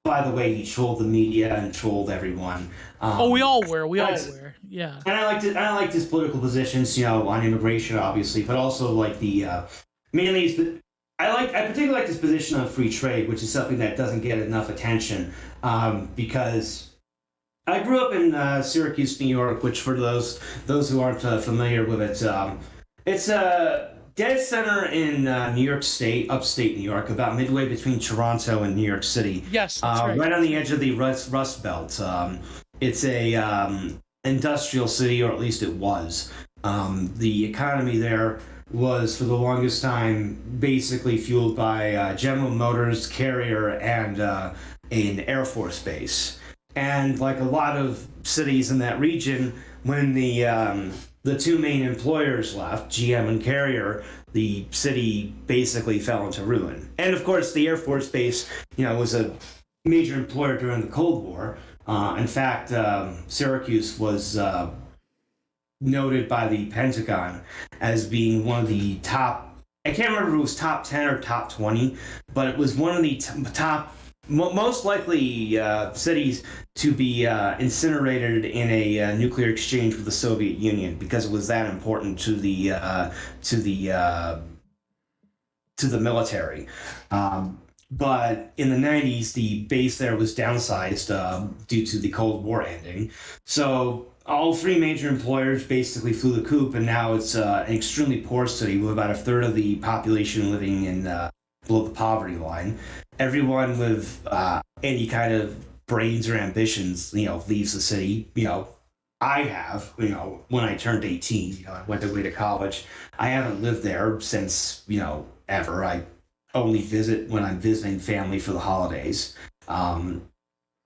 by the way, he trolled the media and trolled everyone. Oh, we Um, all were. We and all I, were. Yeah. and I liked it. I liked his political positions, on immigration, obviously, but also like the mainly. I particularly like his position on free trade, which is something that doesn't get enough attention, because I grew up in Syracuse, New York, which for those who aren't familiar with it, it's a dead center in New York State, upstate New York, about midway between Toronto and New York City, Yes, that's right. right on the edge of the Rust Belt. It's a industrial city, or at least it was. The economy there was for the longest time basically fueled by General Motors, Carrier, and an Air Force base. And like a lot of cities in that region, when the two main employers left, GM and Carrier, the city basically fell into ruin. And of course, the Air Force Base, was a major employer during the Cold War. In fact, Syracuse was noted by the Pentagon as being one of the top. I can't remember if it was top 10 or top 20, but it was one of the top most likely cities to be incinerated in a nuclear exchange with the Soviet Union because it was that important to the to the military. But in the 90s, the base there was downsized due to the Cold War ending. So all three major employers basically flew the coop, and now it's an extremely poor city with about a third of the population living in below the poverty line. Everyone with any kind of brains or ambitions, leaves the city. I have, when I turned 18, I went away to college. I haven't lived there since, ever. I only visit when I'm visiting family for the holidays. Um,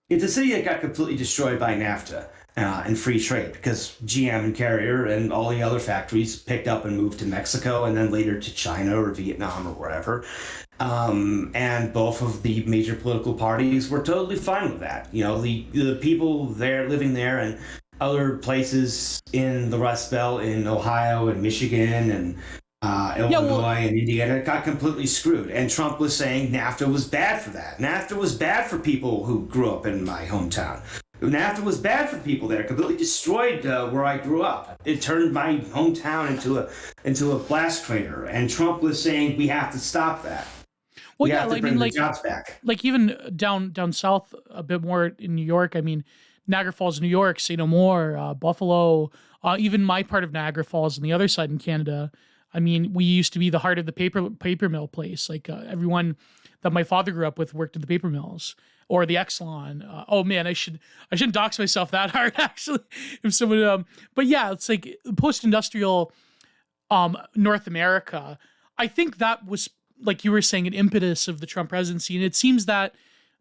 it's a city that got completely destroyed by NAFTA and free trade because GM and Carrier and all the other factories picked up and moved to Mexico and then later to China or Vietnam or wherever. And both of the major political parties were totally fine with that. The people there living there and other places in the Rust Belt in Ohio and Michigan and Yeah. Illinois Well, and Indiana got completely screwed. And Trump was saying NAFTA was bad for that. NAFTA was bad for people who grew up in my hometown. NAFTA was bad for people there. Completely destroyed where I grew up. It turned my hometown into a blast crater. And Trump was saying we have to stop that. well, We yeah. have to I mean, bring the jobs back. like even down south a bit more in New York. I mean, Niagara Falls, New York, say no more. Buffalo, even my part of Niagara Falls on the other side in Canada. I mean, we used to be the heart of the paper mill place. Like everyone that my father grew up with worked at the paper mills or the Exelon. Oh man, I shouldn't dox myself that hard actually. If someone, but yeah, it's like post industrial North America. I think that was, like you were saying, an impetus of the Trump presidency. And it seems that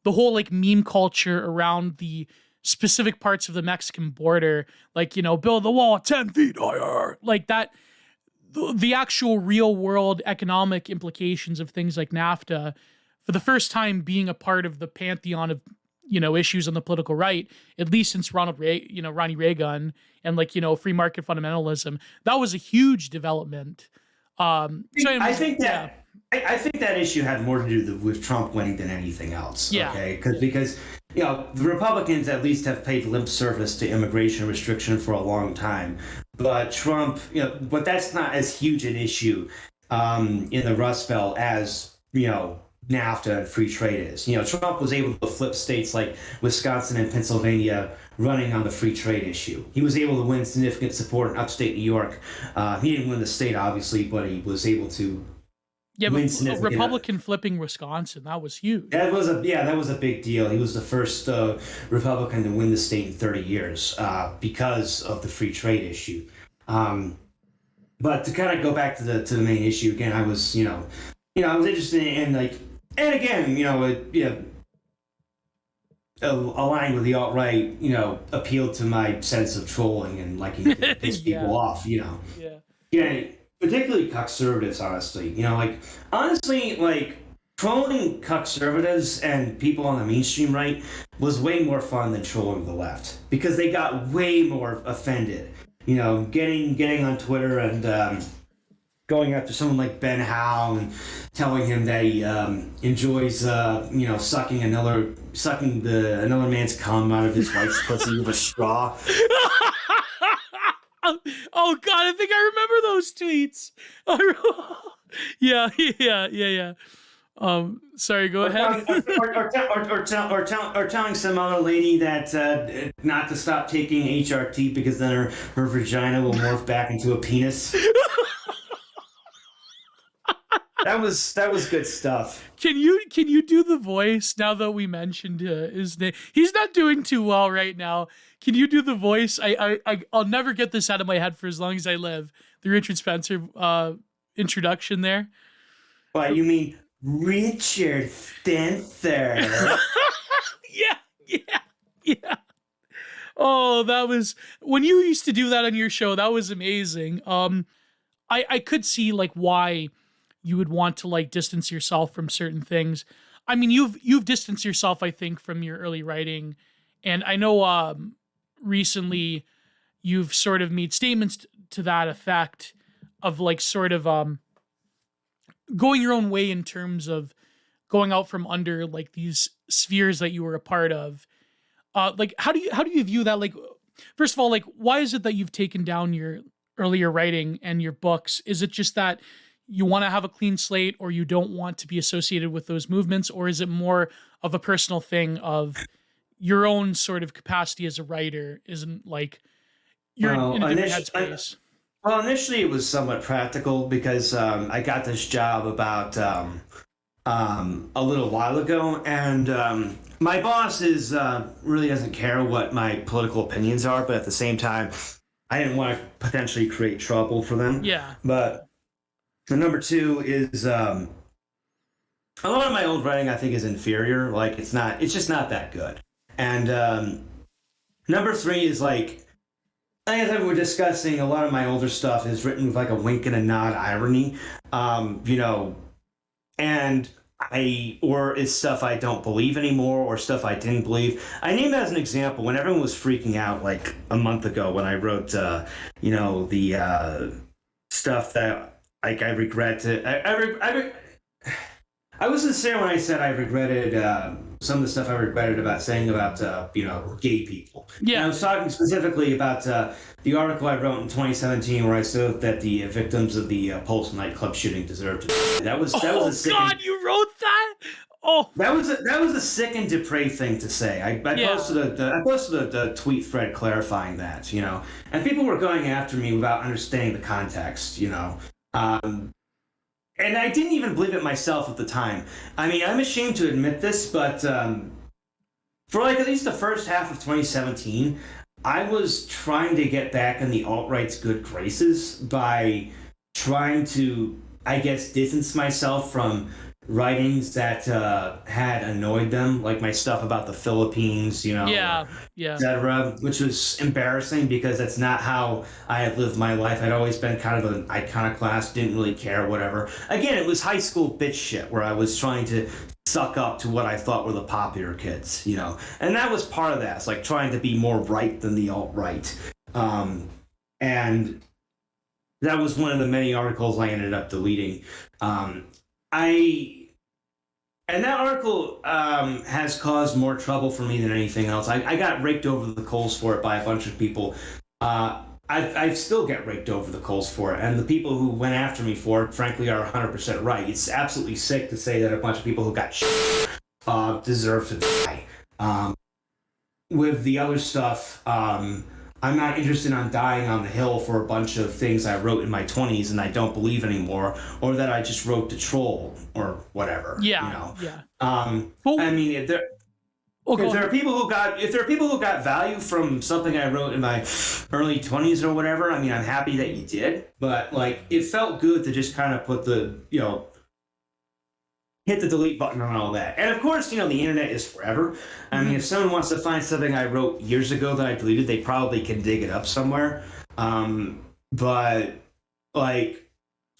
the whole like meme culture around the specific parts of the Mexican border, like, build the wall 10 feet higher, like that, the actual real world economic implications of things like NAFTA, for the first time being a part of the pantheon of, issues on the political right, at least since Ronnie Reagan and like, free market fundamentalism. That was a huge development. So I anyways, think yeah, that I think that issue had more to do with Trump winning than anything else. yeah, Okay, yeah, because the Republicans at least have paid lip service to immigration restriction for a long time, but Trump, but that's not as huge an issue in the Rust Belt as NAFTA and free trade is. Trump was able to flip states like Wisconsin and Pennsylvania running on the free trade issue. He was able to win significant support in upstate New York. He didn't win the state, obviously, but he was able to. Yeah, but a Republican flipping Wisconsin, that was huge. That was a big deal. He was the first Republican to win the state in 30 years because of the free trade issue. But to kind of go back to the main issue again, I was I was interested in and again aligned with the alt-right, appealed to my sense of trolling and liking to piss people off. Yeah. Particularly conservatives, honestly. Honestly, trolling conservatives and people on the mainstream right was way more fun than trolling the left because they got way more offended. Getting on Twitter and going after someone like Ben Howe and telling him that he enjoys, sucking another man's cum out of his wife's pussy with a straw. Oh God, I think I remember those tweets. Yeah. Sorry, go ahead. Or telling some other lady that not to stop taking HRT because then her vagina will morph back into a penis. That was good stuff. Can you do the voice now that we mentioned his name? He's not doing too well right now. Can you do the voice? I'll never get this out of my head for as long as I live. The Richard Spencer introduction there. What, you mean Richard Spencer? Yeah. Oh, that was when you used to do that on your show. That was amazing. I could see why you would want to distance yourself from certain things. I mean, you've distanced yourself, I think, from your early writing, and I know recently you've sort of made statements to that effect of going your own way in terms of going out from under these spheres that you were a part of. How do you view that? First of all, why is it that you've taken down your earlier writing and your books? Is it just that you want to have a clean slate, or you don't want to be associated with those movements, or is it more of a personal thing of your own sort of capacity as a writer isn't you're in a different headspace? Well, initially it was somewhat practical because I got this job about a little while ago, and my boss really doesn't care what my political opinions are, but at the same time, I didn't want to potentially create trouble for them. Yeah. But the number two is a lot of my old writing I think is inferior. It's just not that good. And number three is as we were discussing, a lot of my older stuff is written with a wink and a nod irony, and or it's stuff I don't believe anymore or stuff I didn't believe. I name that as an example when everyone was freaking out a month ago when I wrote, the stuff that I regret to. I was sincere when I said I regretted some of the stuff I regretted about saying about gay people. Yeah, and I was talking specifically about the article I wrote in 2017 where I said that the victims of the Pulse nightclub shooting deserved to. That was a sick. Oh God, you wrote that? Oh, that was a sick and depraved thing to say. I posted a tweet thread clarifying that, and people were going after me without understanding the context, and I didn't even believe it myself at the time. I mean, I'm ashamed to admit this, but for at least the first half of 2017, I was trying to get back in the alt-right's good graces by trying to, I guess, distance myself from writings that had annoyed them, like my stuff about the Philippines, etc., which was embarrassing because that's not how I had lived my life. I'd always been kind of an iconoclast, didn't really care, whatever. Again, it was high school bitch shit where I was trying to suck up to what I thought were the popular kids, and that was part of that. It's trying to be more right than the alt-right, and that was one of the many articles I ended up deleting. And that article has caused more trouble for me than anything else. I got raked over the coals for it by a bunch of people. I still get raked over the coals for it. And the people who went after me for it, frankly, are 100% right. It's absolutely sick to say that a bunch of people who got deserve to die. With the other stuff, I'm not interested in dying on the hill for a bunch of things I wrote in my 20s and I don't believe anymore, or that I just wrote to troll or whatever. Yeah, you know. yeah. Well, I mean, if there are people who got value from something I wrote in my early 20s or whatever, I mean, I'm happy that you did. But like, it felt good to just kind of put the hit the delete button on all that. And of course, the internet is forever. I mean, if someone wants to find something I wrote years ago that I deleted, they probably can dig it up somewhere. But like,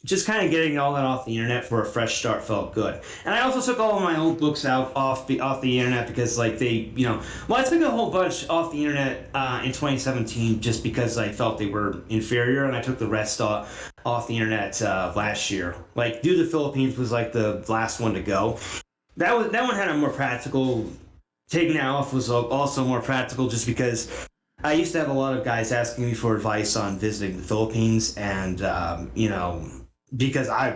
just kind of getting all that off the internet for a fresh start felt good. And I also took all of my old books out off the internet because like I took a whole bunch off the internet in 2017 just because I felt they were inferior, and I took the rest off the internet last year. Like, Do the Philippines was like the last one to go. That one had a more practical. Taking that off was also more practical just because I used to have a lot of guys asking me for advice on visiting the Philippines, and because I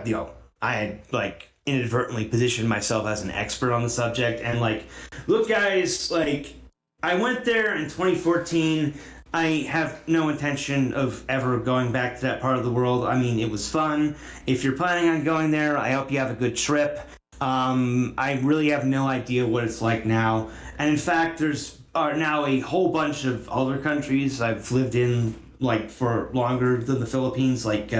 had like inadvertently positioned myself as an expert on the subject, and like, look guys, like, I went there in 2014. I have no intention of ever going back to that part of the world. I mean, it was fun. If you're planning on going there, I hope you have a good trip. I really have no idea what it's like now. And in fact, there's now a whole bunch of other countries I've lived in like for longer than the Philippines, like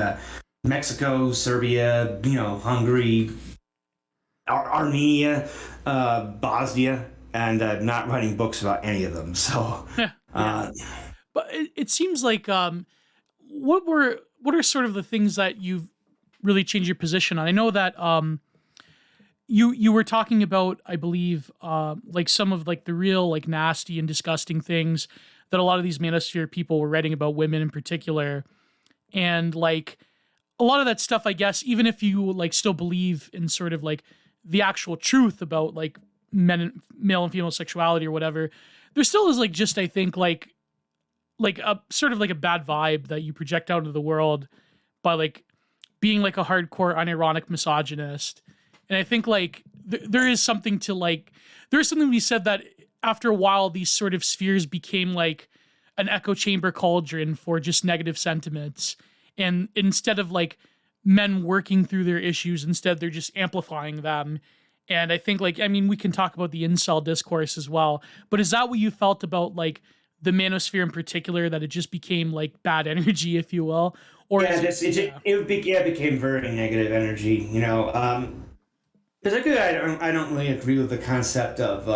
Mexico, Serbia, Hungary, Armenia, Bosnia, and not writing books about any of them. So, yeah. But it seems like what are sort of the things that you've really changed your position on? I know that you were talking about, I believe, like some of like the real like nasty and disgusting things that a lot of these manosphere people were writing about women in particular, and like a lot of that stuff, I guess, even if you like still believe in sort of like the actual truth about like male and female sexuality or whatever, there still is like just, I think, like a sort of like a bad vibe that you project out into the world by like being like a hardcore unironic misogynist. And I think like there is something to like, there's something to be said that after a while, these sort of spheres became like an echo chamber cauldron for just negative sentiments. And instead of like men working through their issues, instead they're just amplifying them. And I think like, I mean, we can talk about the incel discourse as well, but is that what you felt about like the manosphere in particular, that it just became like bad energy, if you will? Or yeah, it became very negative energy, particularly I don't really agree with the concept of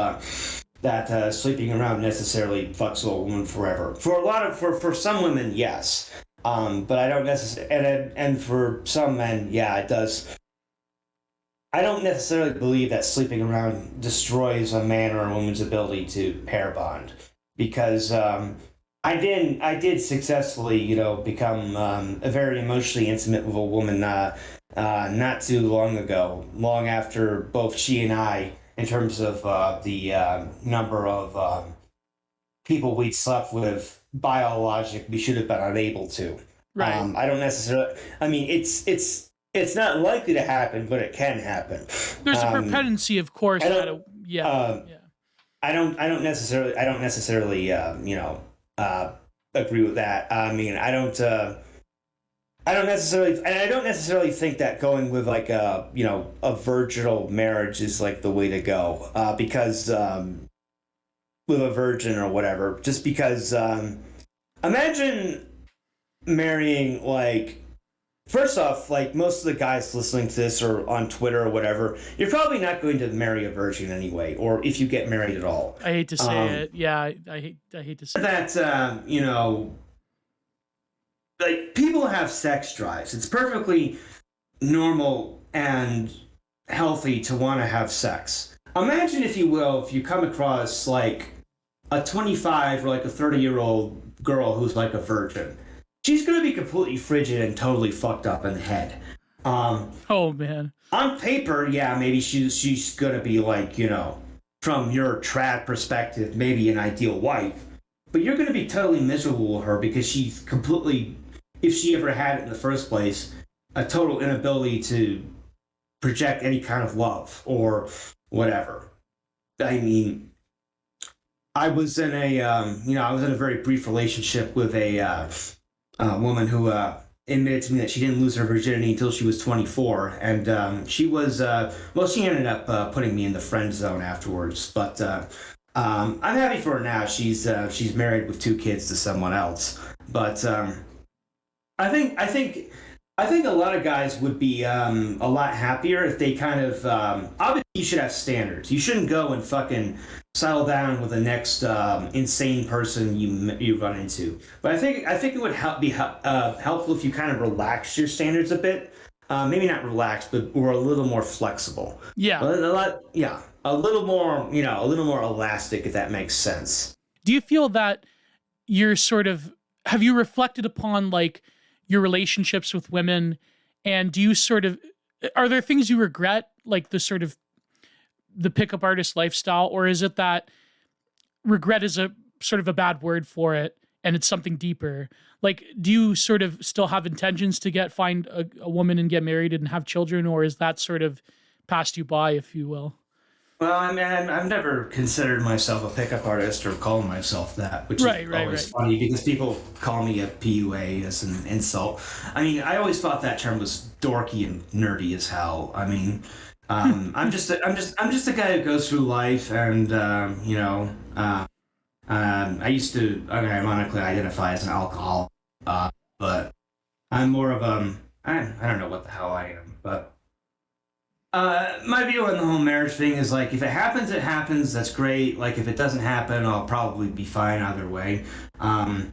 that sleeping around necessarily fucks a woman forever. For some women, yes. But I don't necessarily, and for some men, yeah, it does. I don't necessarily believe that sleeping around destroys a man or a woman's ability to pair bond, because I did successfully, become a very emotionally intimate with a woman not too long ago, long after both she and I, in terms of the number of people we'd slept with, biologic, we should have been unable to. Right. I don't necessarily. I mean, it's not likely to happen, but it can happen. There's a propensity, of course. I don't necessarily. Agree with that. I mean, I don't necessarily think that going with like a virginal marriage is like the way to go. Because with a virgin or whatever, just because imagine marrying, like, first off, like, most of the guys listening to this or on Twitter or whatever, you're probably not going to marry a virgin anyway, or if you get married at all. I hate to say it. Yeah, I hate to say that. Like, people have sex drives. It's perfectly normal and healthy to want to have sex. Imagine, if you will, if you come across like a 25 or like a 30-year-old girl who's like a virgin. She's going to be completely frigid and totally fucked up in the head. Oh man. On paper, yeah, maybe she's gonna be like, from your trad perspective, maybe an ideal wife, but you're gonna be totally miserable with her because she's completely, if she ever had it in the first place, a total inability to project any kind of love or whatever. I mean, I was in a very brief relationship with a woman who admitted to me that she didn't lose her virginity until she was 24, and she was she ended up putting me in the friend zone afterwards. But I'm happy for her now. She's married with 2 kids to someone else. But I think I think I think a lot of guys would be a lot happier if they kind of obviously you should have standards. You shouldn't go and fucking settle down with the next insane person you run into. But I think it would be helpful if you kind of relax your standards a bit. Maybe not relaxed, but we're a little more flexible. Yeah. A little more, a little more elastic, if that makes sense. Do you feel that you're sort of, have you reflected upon like your relationships with women, and do you sort of, are there things you regret, like the sort of the pickup artist lifestyle, or is it that regret is a sort of a bad word for it and it's something deeper? Like, do you sort of still have intentions to find a woman and get married and have children, or is that sort of passed you by, if you will? Well, I mean, I've never considered myself a pickup artist or calling myself that, which Right, is right, always right. funny because people call me a PUA as an insult. I mean, I always thought that term was dorky and nerdy as hell. I mean, I'm just a guy who goes through life, and I used to, ironically, identify as an alcoholic, but I'm more of I don't know what the hell I am, but. My view on the whole marriage thing is like, if it happens, it happens. That's great. Like, if it doesn't happen, I'll probably be fine either way. I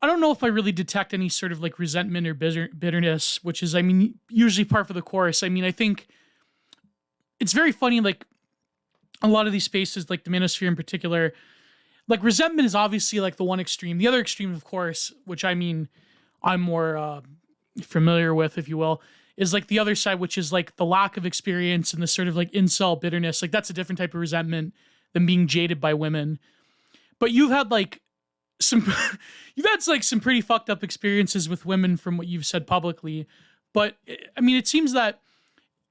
don't know if I really detect any sort of like resentment or bitterness, which is, I mean, usually par for the course. I mean, I think it's very funny, like a lot of these spaces, like the manosphere in particular, like resentment is obviously like the one extreme. The other extreme, of course, which I mean, I'm more familiar with, if you will, is like the other side, which is like the lack of experience and the sort of like incel bitterness. Like that's a different type of resentment than being jaded by women. But you've had like some, you've had like some pretty fucked up experiences with women from what you've said publicly. But I mean, it seems that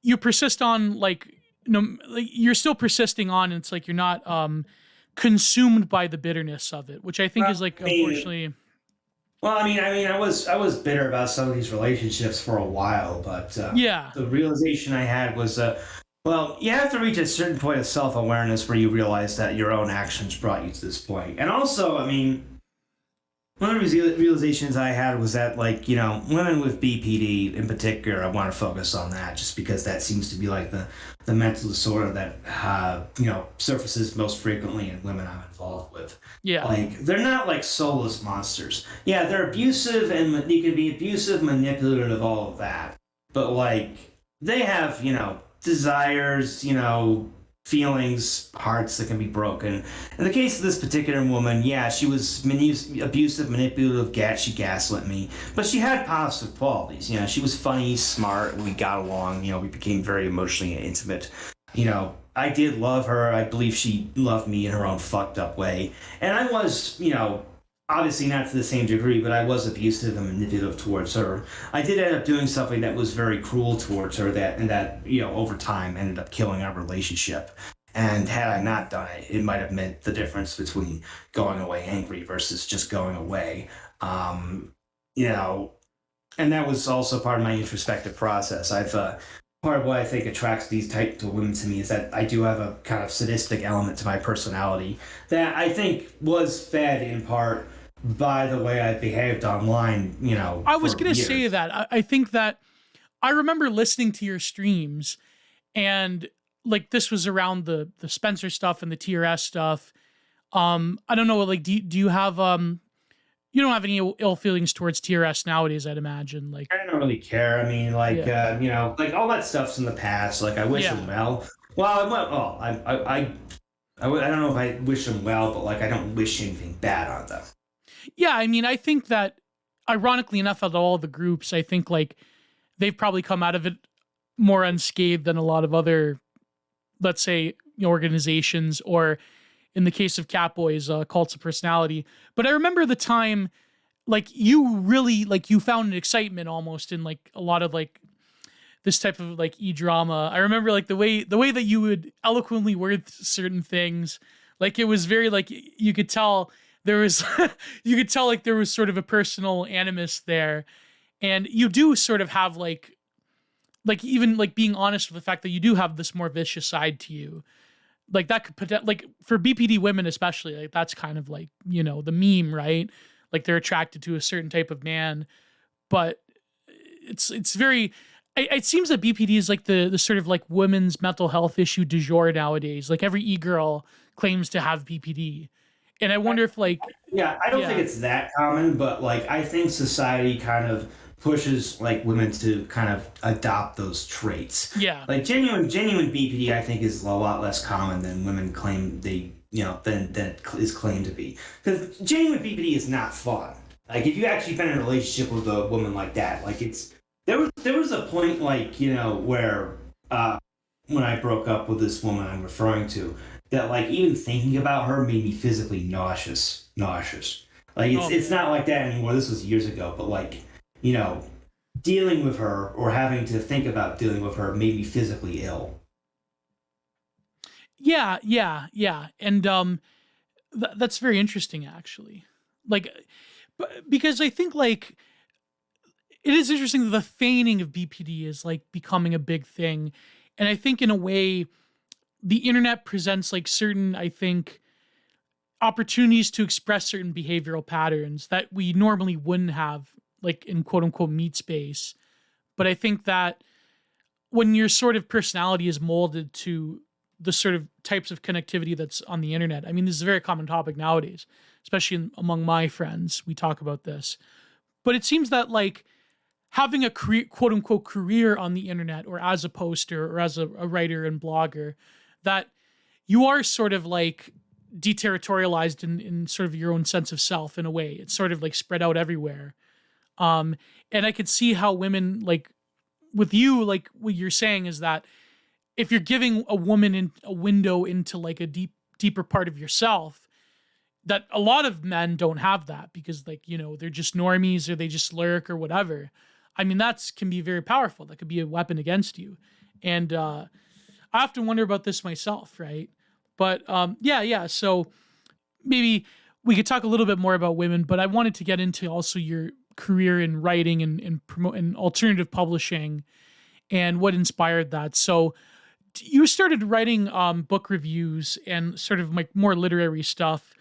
you persist on like, like you're still persisting on, and it's like you're not consumed by the bitterness of it, which I think is like, unfortunately. Well, I was bitter about some of these relationships for a while, but Yeah. the realization I had was, well, you have to reach a certain point of self-awareness where you realize that your own actions brought you to this point. And also, I mean, one of the realizations I had was that, like, women with BPD in particular, I want to focus on that just because that seems to be like the mental disorder that, surfaces most frequently in women I'm involved with. Yeah. Like, they're not like soulless monsters. Yeah, they're abusive and you can be abusive, manipulative, all of that. But, like, they have, desires, feelings, hearts that can be broken. In the case of this particular woman, yeah, she was abusive, manipulative, she gaslit me, but she had positive qualities. She was funny, smart, we got along, we became very emotionally intimate. I did love her. I believe she loved me in her own fucked up way. And I was, obviously not to the same degree, but I was abusive and manipulative towards her. I did end up doing something that was very cruel towards her that over time ended up killing our relationship. And had I not done it, it might have meant the difference between going away angry versus just going away. And that was also part of my introspective process. Part of what I think attracts these types of women to me is that I do have a kind of sadistic element to my personality that I think was fed in part by the way I behaved online, I was going to years. say that. I think that I remember listening to your streams, and like this was around the Spencer stuff and the TRS stuff. I don't know, like, do you have, you don't have any ill feelings towards TRS nowadays, I'd imagine. Like, I don't really care. I mean, like, Yeah. like all that stuff's in the past. Like, I wish Yeah. them well. Well, I don't know if I wish them well, but like, I don't wish anything bad on them. Yeah, I mean, I think that ironically enough, out of all the groups, I think like they've probably come out of it more unscathed than a lot of other, let's say, organizations, or in the case of Catboys, cults of personality. But I remember the time, like, you really, like, you found an excitement almost in like a lot of like this type of like e-drama. I remember like the way that you would eloquently word certain things. Like, it was very like, you could tell there was you could tell like there was sort of a personal animus there. And you do sort of have like even like being honest with the fact that you do have this more vicious side to you. Like, that could put, like, for BPD women especially, like, that's kind of like, the meme, right? Like, they're attracted to a certain type of man. But it's very, it seems that BPD is like the sort of like women's mental health issue du jour nowadays. Like, every e-girl claims to have BPD. And I wonder if, like, Yeah, I don't think yeah, it's that common, but like I think society kind of pushes like women to kind of adopt those traits. yeah, Like genuine BPD, I think is a lot less common than women claim they than is claimed to be. Because genuine BPD is not fun. Like if you actually been in a relationship with a woman like that, like it's there was a point like where when I broke up with this woman I'm referring to, that like even thinking about her made me physically nauseous. Like it's oh it's man, not like that anymore. This was years ago, but like you know, dealing with her or having to think about dealing with her made me physically ill. yeah, yeah, yeah. And that's very interesting actually. Like, because I think like it is interesting that the feigning of BPD is like becoming a big thing. And I think in a way, the internet presents like certain, I think, opportunities to express certain behavioral patterns that we normally wouldn't have, like in quote unquote meat space. But I think that when your sort of personality is molded to the sort of types of connectivity that's on the internet, I mean, this is a very common topic nowadays, especially among my friends. We talk about this. But it seems that like having a career, quote unquote career on the internet, or as a poster or as a writer and blogger, that you are sort of like deterritorialized in sort of your own sense of self in a way. It's sort of like spread out everywhere. Um, and I could see how women, like with you, like what you're saying is that if you're giving a woman a window into like a deeper part of yourself, that a lot of men don't have that because like, they're just normies or they just lurk or whatever. I mean, that's can be very powerful. That could be a weapon against you. And I often wonder about this myself, right? But yeah, yeah. So maybe we could talk a little bit more about women, but I wanted to get into also your career in writing and promote and alternative publishing and what inspired that. So you started writing book reviews and sort of like more literary stuff.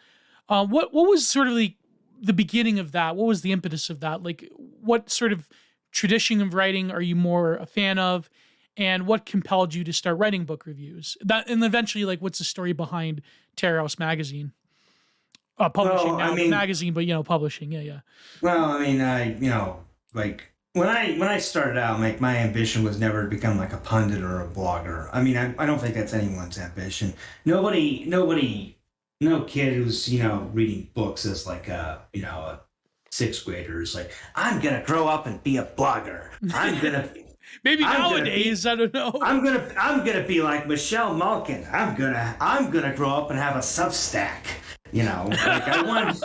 What was sort of the beginning of that? What was the impetus of that? Like, what sort of tradition of writing are you more a fan of, and what compelled you to start writing book reviews? That, and eventually, like, what's the story behind Terror House Magazine? Publishing Well, I now, but mean, magazine, but publishing. Yeah, yeah. I like when I started out, like my ambition was never to become like a pundit or a blogger. I mean, I don't think that's anyone's ambition. Nobody, no kid who's reading books as like a sixth grader is like, I'm gonna grow up and be a blogger. Maybe I'm gonna be nowadays, I don't know. I'm gonna be like Michelle Malkin. I'm gonna grow up and have a Substack. Like I want.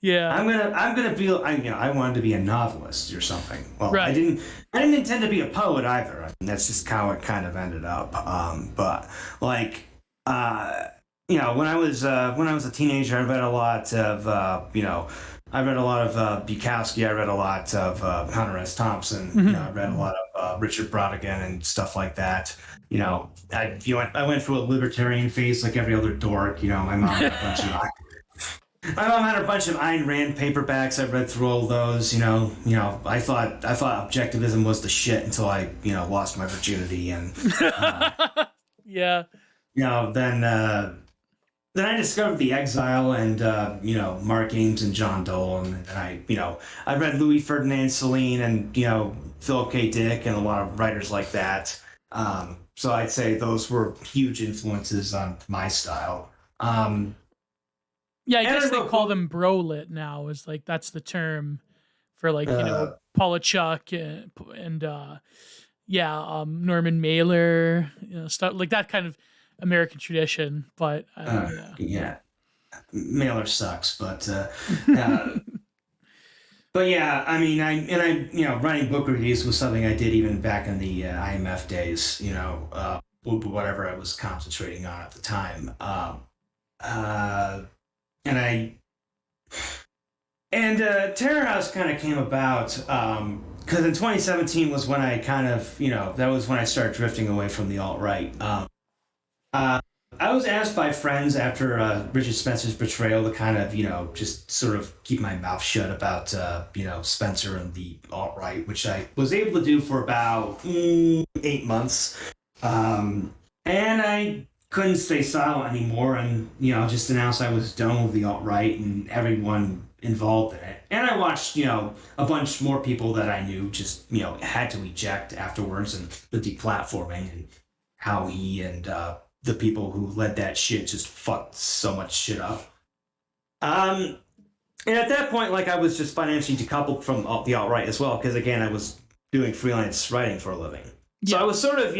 Yeah, I'm gonna be I wanted to be a novelist or something. Well, I right. didn't I didn't intend to be a poet either. I mean, that's just how it kind of ended up. But like when I was a teenager, I read a lot of I read a lot of Bukowski. I read a lot of Hunter S. Thompson. Mhm. I read a lot of Richard Brautigan and stuff like that. I went through a libertarian phase like every other dork. My mom had a bunch of Ayn Rand paperbacks. I read through all those. I thought objectivism was the shit until I lost my virginity, and uh, Yeah. then I discovered The Exile and Mark Ames and John Dole, and I read Louis Ferdinand Celine and Philip K. Dick and a lot of writers like that. So I'd say those were huge influences on my style. Yeah, I And I guess they wrote call book. them bro lit now. Is like that's the term for like, Uh, Polachuk and Norman Mailer, stuff like that kind of American tradition. But yeah. yeah, Mailer sucks, uh, but yeah, I mean, writing book reviews was something I did even back in the IMF days. Whatever I was concentrating on at the time. Uh, and I and Terror House kind of came about because in 2017 was when I kind of, that was when I started drifting away from the alt right. Uh, I was asked by friends after Richard Spencer's betrayal to kind of, just sort of keep my mouth shut about, Spencer and the alt right, which I was able to do for about 8 months. And I couldn't stay silent anymore and, just announced I was done with the alt right and everyone involved in it. And I watched, a bunch more people that I knew just, had to eject afterwards, and the deplatforming and how he and the people who led that shit just fucked so much shit up. And at that point, like, I was just financially decoupled from the alt-right as well, because again, I was doing freelance writing for a living. So I was sort of,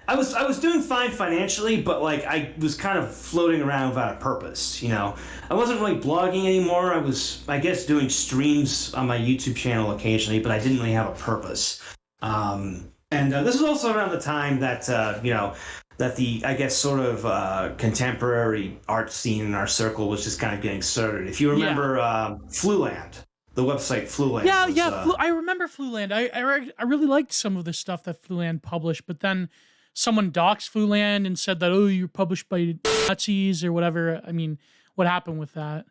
I was doing fine financially, but like I was kind of floating around without a purpose. I wasn't really blogging anymore. I was, I guess, doing streams on my YouTube channel occasionally, but I didn't really have a purpose. And this was also around the time that that the, I guess, sort of contemporary art scene in our circle was just kind of getting started. If you remember Fluland, the website Fluland. I remember Fluland. I really liked some of the stuff that Fluland published, but then someone doxed Fluland and said that, oh, you're published by Nazis or whatever. I mean, what happened with that?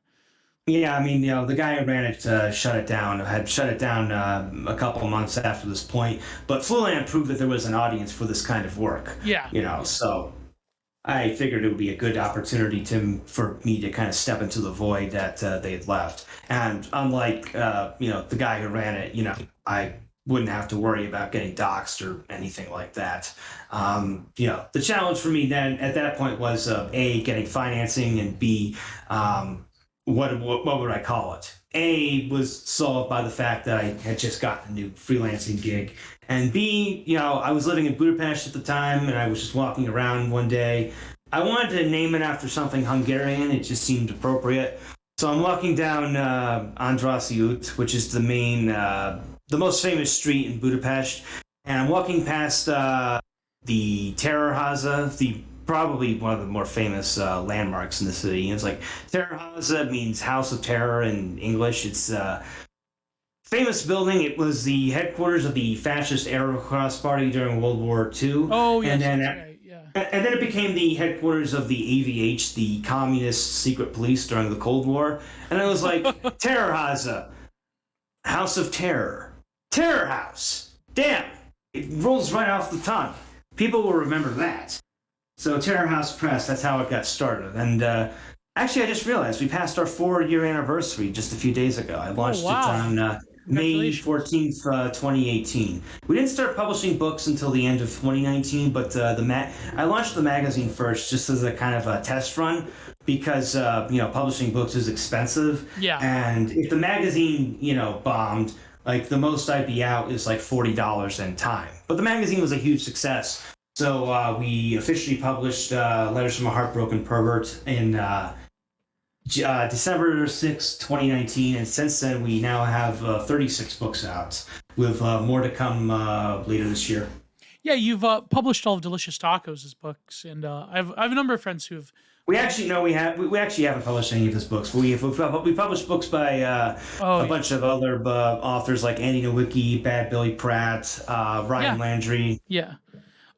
Yeah, I mean, the guy who ran it had shut it down a couple of months after this point. But Fluland proved that there was an audience for this kind of work. Yeah. So I figured it would be a good opportunity for me to kind of step into the void that they had left. And unlike, the guy who ran it, I wouldn't have to worry about getting doxxed or anything like that. The challenge for me then at that point was A, getting financing, and B, what would I call it? A was solved by the fact that I had just gotten a new freelancing gig, and B, I was living in Budapest at the time, and I was just walking around one day. I wanted to name it after something Hungarian. It just seemed appropriate. So I'm walking down Andrassy út, which is the most famous street in Budapest, and I'm walking past the Terrorháza, probably one of the more famous landmarks in the city. And it's like, Terrorháza means House of Terror in English. It's a famous building. It was the headquarters of the fascist Aerocross Party during World War II. Oh, yes, and then, right, yeah. And then it became the headquarters of the AVH, the Communist Secret Police during the Cold War. And I was like, Terrorháza, House of Terror, Terror House. Damn, it rolls right off the tongue. People will remember that. So Terror House Press, that's how it got started. And actually, I just realized we passed our 4-year anniversary just a few days ago. I launched it on May 14th, 2018. We didn't start publishing books until the end of 2019, but I launched the magazine first just as a kind of a test run, because publishing books is expensive. Yeah. And if the magazine, bombed, like the most I'd be out is like $40 in time. But the magazine was a huge success. So we officially published Letters from a Heartbroken Pervert in December 6, 2019. And since then, we now have 36 books out, with more to come later this year. Yeah, you've published all of Delicious Tacos' books, and I have a number of friends who have. We actually haven't published any of his books. We published books by a bunch of other authors like Andy Nowicki, Bad Billy Pratt, Ryan Landry. Yeah.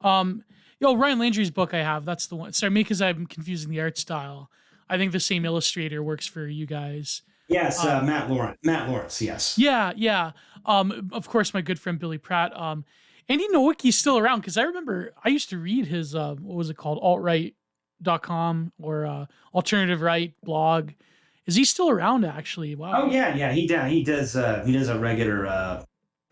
Ryan Landry's book I have, that's the one. Sorry, me, because I'm confusing the art style. I think the same illustrator works for you guys. Yes, Matt Lawrence, yes. Yeah. Of course, my good friend Billy Pratt. Andy Nowicki's still around, because I remember I used to read his, what was it called, altright.com or alternative right blog. Is he still around, actually? Wow. Oh, yeah, he does a regular...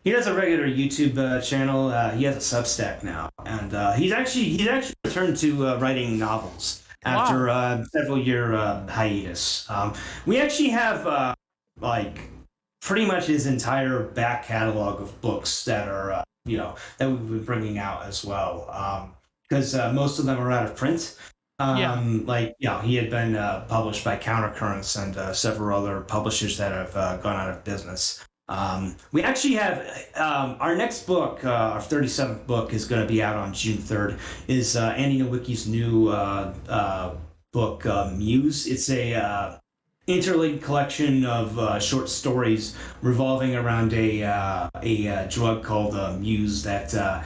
He does a regular YouTube channel. He has a Substack now, and he's actually returned to writing novels after a several-year hiatus. We actually have pretty much his entire back catalog of books that are that we've been bringing out as well. Because most of them are out of print. Yeah. Like he had been published by Countercurrents and several other publishers that have gone out of business. We actually have our next book, our 37th book, is going to be out on June 3rd. Is Andy Nowicki's new book, Muse. It's a interlinked collection of short stories revolving around a drug called Muse that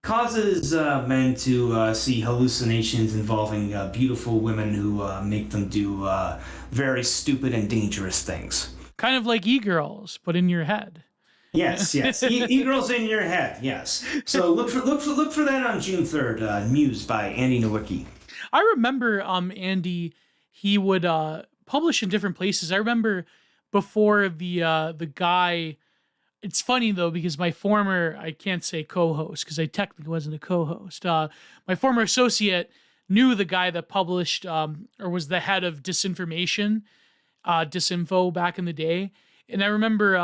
causes men to see hallucinations involving beautiful women who make them do very stupid and dangerous things. Kind of like e-girls, but in your head. Yes, yes. E-girls in your head. Yes. So look for that on June 3rd. Muse by Andy Nowicki. I remember Andy, he would publish in different places. I remember before the guy. It's funny though because my former, I can't say co-host because I technically wasn't a co-host. My former associate knew the guy that published or was the head of disinformation, disinfo back in the day, and I remember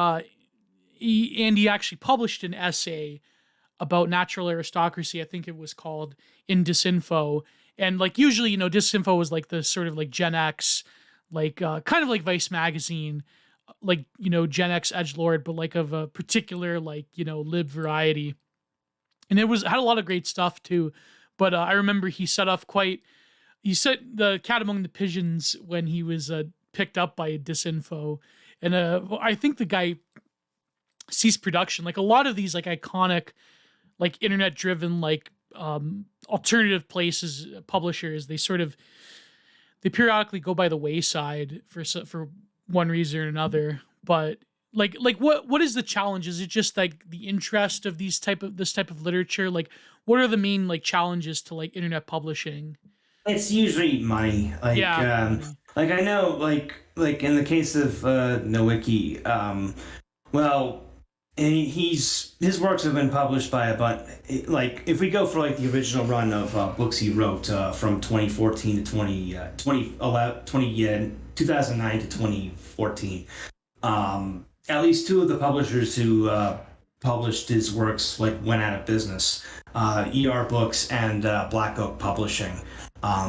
Andy actually published an essay about natural aristocracy. I think it was called in disinfo, and like usually disinfo was like the sort of like Gen X, like kind of like Vice magazine, like Gen X edgelord, but like of a particular like lib variety, and it was had a lot of great stuff too. But I remember he set the cat among the pigeons when he was picked up by disinfo, and I think the guy ceased production. Like a lot of these like iconic, like internet driven like alternative places publishers, they periodically go by the wayside for one reason or another. But like what is the challenge? Is it just like the interest of this type of literature? Like what are the main like challenges to like internet publishing? It's usually money. Like I know like in the case of Nowicki, well, and his works have been published by a bunch. Like if we go for like the original run of books he wrote from 2014 to 2009 to 2014, at least two of the publishers who published his works like went out of business. ER Books and Black Oak Publishing.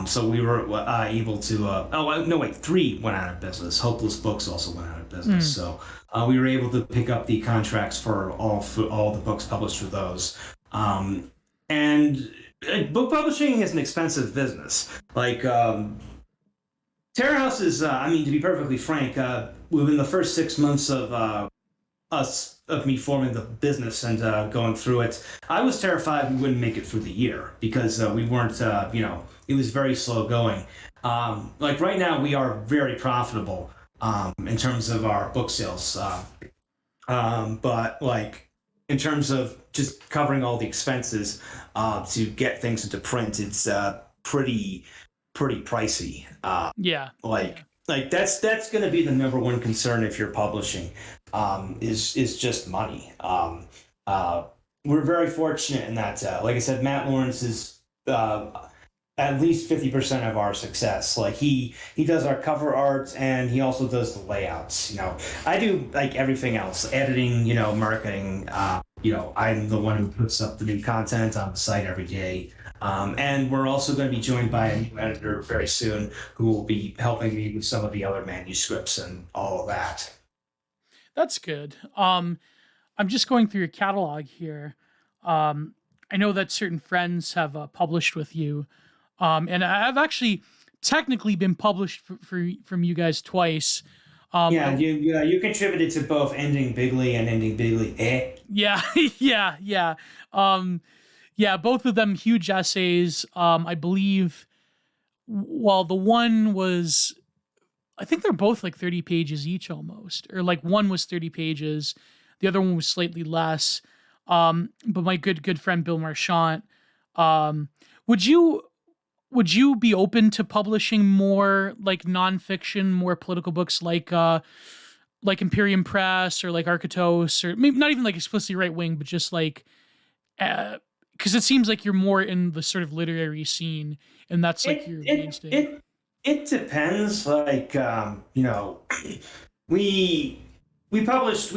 So we were able to. Three went out of business. Hopeless Books also went out of business. So we were able to pick up the contracts for all the books published for those. And book publishing is an expensive business. Like Terror House is. I mean, to be perfectly frank, within the first 6 months of me forming the business and going through it, I was terrified we wouldn't make it through the year because we weren't, it was very slow going. Like right now, we are very profitable in terms of our book sales. But like in terms of just covering all the expenses to get things into print, it's pretty pricey. Yeah. Like that's going to be the number one concern if you're publishing, is just money. We're very fortunate in that, like I said, Matt Lawrence is at least 50% of our success. Like he does our cover art and he also does the layouts. I do like everything else, editing, marketing. I'm the one who puts up the new content on the site every day. And we're also going to be joined by a new editor very soon who will be helping me with some of the other manuscripts and all of that. That's good. I'm just going through your catalog here. I know that certain friends have published with you, and I've actually technically been published from you guys twice. You contributed to both Ending Bigly and Ending Bigly. Yeah, yeah. Yeah, both of them huge essays. I believe. Well, the one was, I think they're both like 30 pages each almost, or like one was 30 pages, the other one was slightly less. But my good friend Bill Marchant, would you be open to publishing more like nonfiction, more political books like Imperium Press or like Architos, or maybe not even like explicitly right wing, but just like because it seems like you're more in the sort of literary scene, and that's like your mainstay. It depends. Like we we published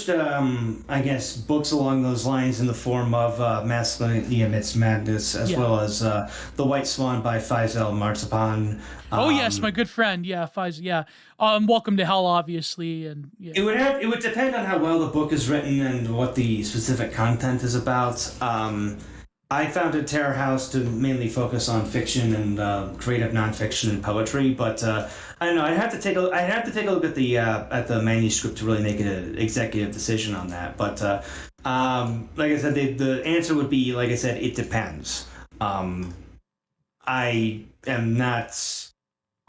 I guess books along those lines in the form of Masculinity Amidst Madness, as Yeah. well as The White Swan by Faisal Marzipan. Oh yes, my Um, good friend. Yeah, Fiz. Yeah. Welcome to Hell, obviously, and yeah. it would depend on how well the book is written and what the specific content is about. I founded Terror House to mainly focus on fiction and creative nonfiction and poetry, but I don't know. I'd have to take a look at the manuscript to really make an executive decision on that. But like I said, the answer would be, like I said, it depends. Um, I am not.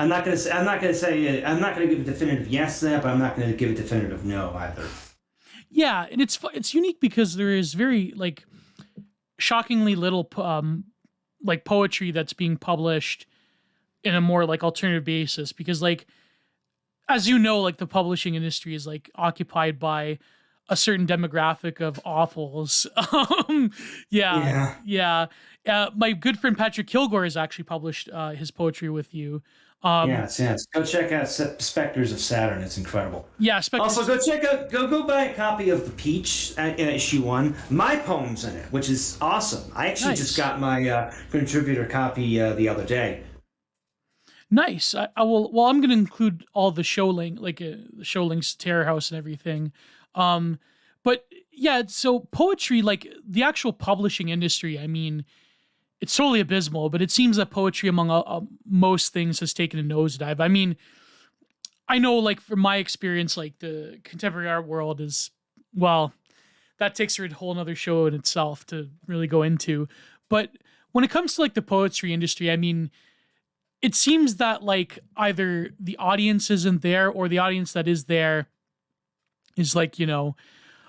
I'm not gonna say. I'm not gonna say. I'm not gonna give a definitive yes to that, but I'm not gonna give a definitive no either. Yeah, and it's unique because there is very like shockingly little like poetry that's being published in a more like alternative basis because like as you know like the publishing industry is like occupied by a certain demographic of awfuls. Yeah, Yeah. yeah. My good friend Patrick Kilgore has actually published his poetry with you. um Yes. Yes. Go check out Specters of Saturn. It's incredible. yeah, Also, Spectres. go buy a copy of The Peach issue one. My poem's in it, which is awesome. I actually just Nice. got my contributor copy the other day. Nice. I will. Well, I'm going to include all the show link, like the show links, Terror House, and everything. Um, but yeah, so poetry, like the actual publishing industry, I mean, it's totally abysmal. But it seems that poetry, among most things, has taken a nosedive. I mean, I know, like from my experience, like the contemporary art world is well, that takes a whole another show in itself to really go into. But when it comes to like the poetry industry, I mean, it seems that like either the audience isn't there or the audience that is there is like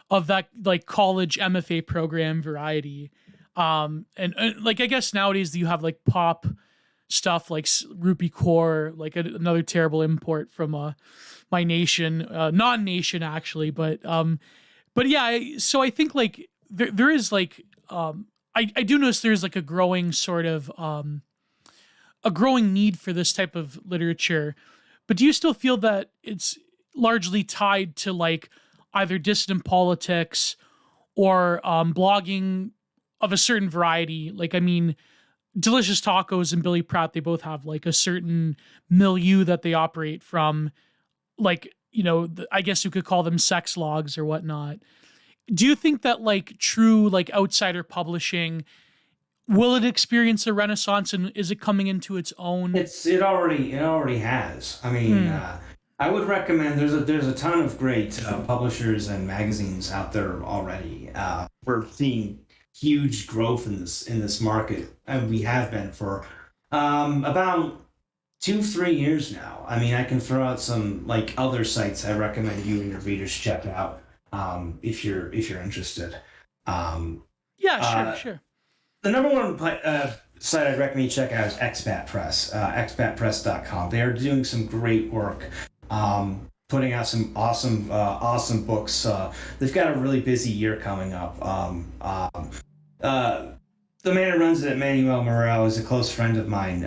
of that like college MFA program variety. And like I guess nowadays you have like pop stuff like Rupee Core, like another terrible import from my nation, non-nation actually, but yeah, so I think like there is like I do notice there's like a growing need for this type of literature. But do you still feel that it's largely tied to like either dissident politics or blogging of a certain variety? Like, I mean, Delicious Tacos and Billy Pratt, they both have like a certain milieu that they operate from. Like, I guess you could call them sex logs or whatnot. Do you think that like true like outsider publishing will it experience a renaissance and is it coming into its own? It already has. I mean, Hmm. I would recommend. There's a ton of great publishers and magazines out there already. We're seeing huge growth in this market, and we have been for about 2 3 years now. I mean, I can throw out some like other sites I recommend you and your readers check out if you're interested. Um, Yeah, sure, uh, sure. the number one site I'd recommend you check out is Expat Press, expatpress.com. They are doing some great work, putting out some awesome books. They've got a really busy year coming up. Uh, the man who runs it, Manuel Morel, is a close friend of mine,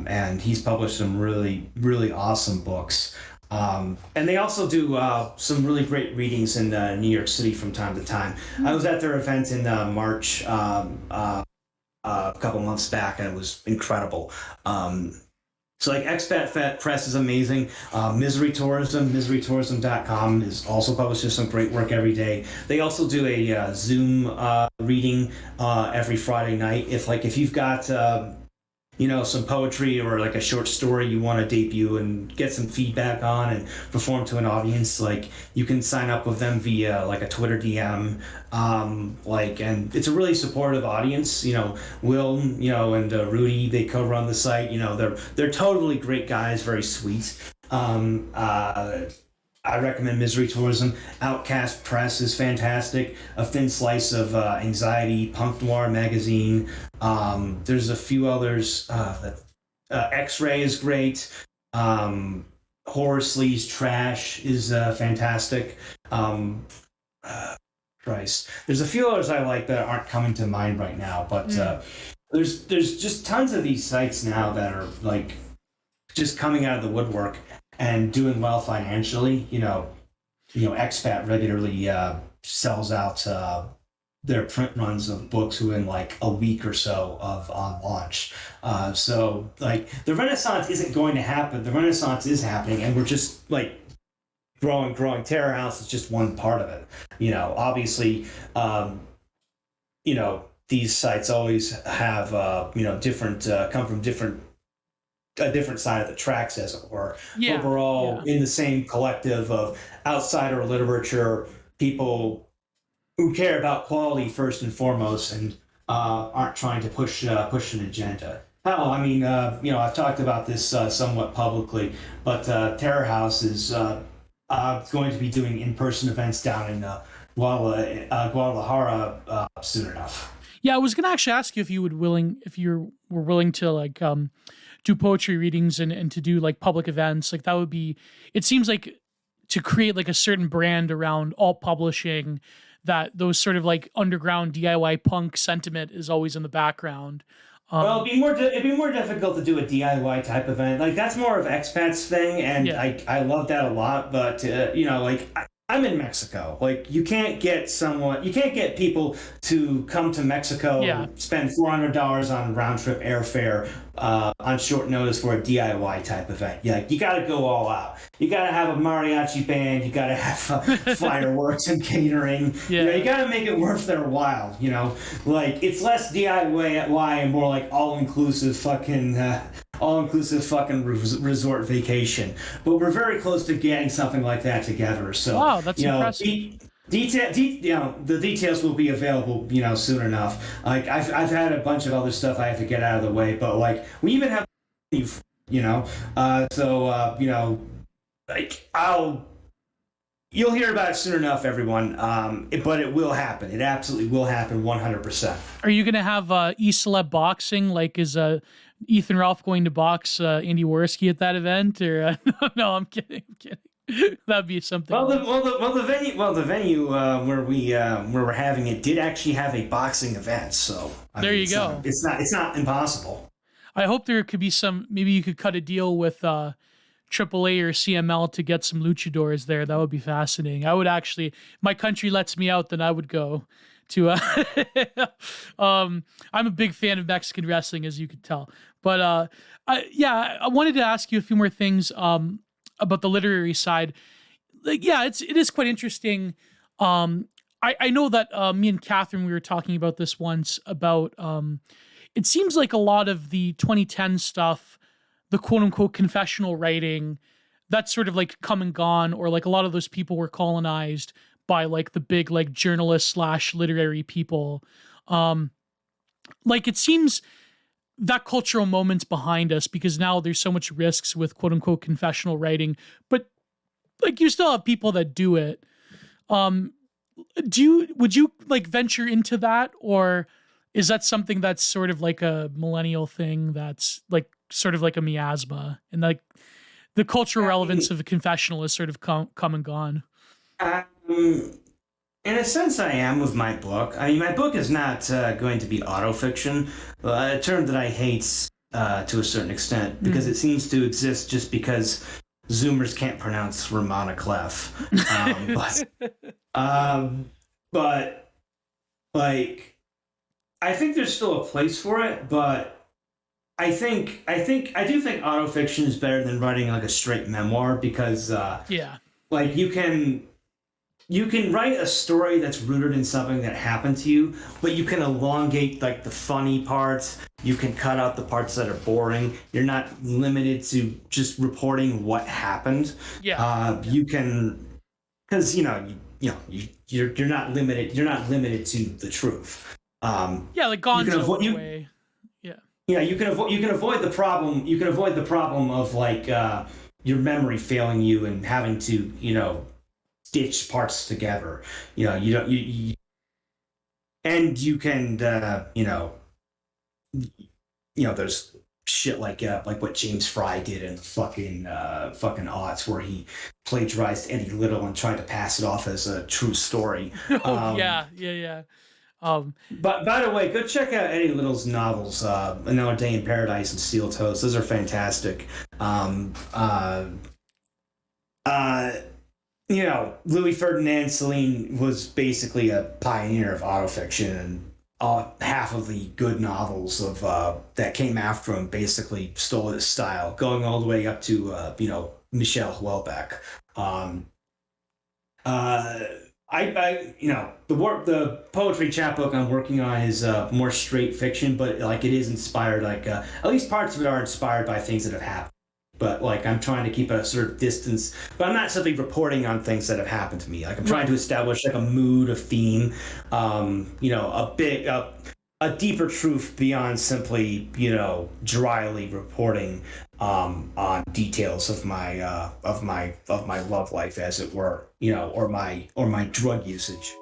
and he's published some really awesome books. And they also do some really great readings in New York City from time to time. I was at their event in March. A couple months back, and it was incredible. So like Expat Press is amazing. Misery Tourism, miserytourism.com is also publishes some great work every day. They also do a Zoom reading every Friday night. If you've got some poetry or like a short story you want to debut and get some feedback on and perform to an audience, like you can sign up with them via like a Twitter DM. And it's a really supportive audience. Will, and Rudy, they co-run the site. They're totally great guys, very sweet. I recommend Misery Tourism. Outcast Press is fantastic. A thin slice of anxiety. Punk Noir magazine. There's a few others. X-Ray is great. Horror Sleaze Trash is fantastic. Um, Christ, there's a few others I like that aren't coming to mind right now, but Mm. there's just tons of these sites now that are like just coming out of the woodwork and doing well financially. expat regularly sells out their print runs of books within like a week or so of on launch. So like the Renaissance isn't going to happen. The Renaissance is happening, and we're just like growing. Terror House is just one part of it. Obviously, these sites always have different come from a different side of the tracks, as it were. But Yeah, we're all yeah. in the same collective of outsider literature, people who care about quality first and foremost, and aren't trying to push an agenda. Hell, I mean, I've talked about this somewhat publicly, but Terror House is going to be doing in-person events down in Guadalajara soon enough. Yeah, I was gonna actually ask you if you were willing to like do poetry readings and to do like public events. Like that would be it seems like to create like a certain brand around alt publishing, that those sort of like underground DIY punk sentiment is always in the background. Well, Um it'd be more difficult to do a DIY type event. Like that's more of expats thing, and yeah. I love that a lot. But like I'm in Mexico. Like you can't get people to come to Yeah. Mexico, spend $400 on round trip airfare on short notice for a DIY type event. Yeah, you got to go all out. You got to have a mariachi band. You got to have fireworks and catering. You Yeah. got to make it worth their while. Like it's less DIY and more like all inclusive fucking resort vacation. But we're very close to getting something like that together. So Wow, that's impressive. the details will be available, soon enough. Like I've had a bunch of other stuff I have to get out of the way, but like we even have, like you'll hear about it soon enough, everyone. But it will happen. It absolutely will happen, 100%. Are you gonna have E-Celeb boxing? Like, is Ethan Ralph going to box Andy Worski at that event? Or no, I'm kidding. I'm kidding. That'd be something Well, else. the venue where we're having it did actually have a boxing event, so I There mean, you go. it's not impossible. I hope there could be some. Maybe you could cut a deal with AAA or CML to get some luchadors there. That would be fascinating. I would actually. My country lets me out, then I would go to. I'm a big fan of Mexican wrestling, as you could tell. But yeah, I wanted to ask you a few more things about the literary side. Like, yeah, it is quite interesting. I know that me and Catherine, we were talking about this once about it seems like a lot of the 2010 stuff, the quote unquote confessional writing, that's sort of like come and gone, or like a lot of those people were colonized by like the big like journalist slash literary people. Um, like it seems that cultural moment's behind us because now there's so much risks with quote unquote confessional writing, but like you still have people that do it. Um, would you like venture into that, or is that something that's sort of like a millennial thing that's like sort of like a miasma, and like the cultural I relevance mean, of a confessional is sort of come and gone? um, in a sense, I am with my book. I mean, my book is not going to be autofiction, a term that I hate to a certain extent because Mm. it seems to exist just because Zoomers can't pronounce Ramana Clef. Um, but like, I think there's still a place for it, but I do think autofiction is better than writing like a straight memoir because Yeah. like you can write a story that's rooted in something that happened to you, but you can elongate like the funny parts. You can cut out the parts that are boring. You're not limited to just reporting what happened. Yeah. Yeah. You can, because you're not limited. You're not limited to the truth. Yeah, like You can Gonzo avoid in a you. way. Yeah. Yeah, you can avoid the problem. You can avoid the problem of like your memory failing you and having to stitch parts together. You don't and you can there's shit like what James Fry did in fucking aughts where he plagiarized Eddie Little and tried to pass it off as a true story. Oh Um, yeah, yeah, yeah. Um, but by the way, go check out Eddie Little's novels, Another Day in Paradise and Steel Toes. Those are fantastic. Um, uh, uh, Louis Ferdinand Céline was basically a pioneer of autofiction, and half of the good novels of that came after him basically stole his style, going all the way up to Michel Houellebecq. Um, the poetry chapbook I'm working on is more straight fiction, but like it is inspired, like at least parts of it are inspired by things that have happened. But like I'm trying to keep a sort of distance, but I'm not simply reporting on things that have happened to me. Like I'm trying to establish like a mood, a theme, a deeper truth beyond simply dryly reporting on details of my love life, as it were, or my drug usage.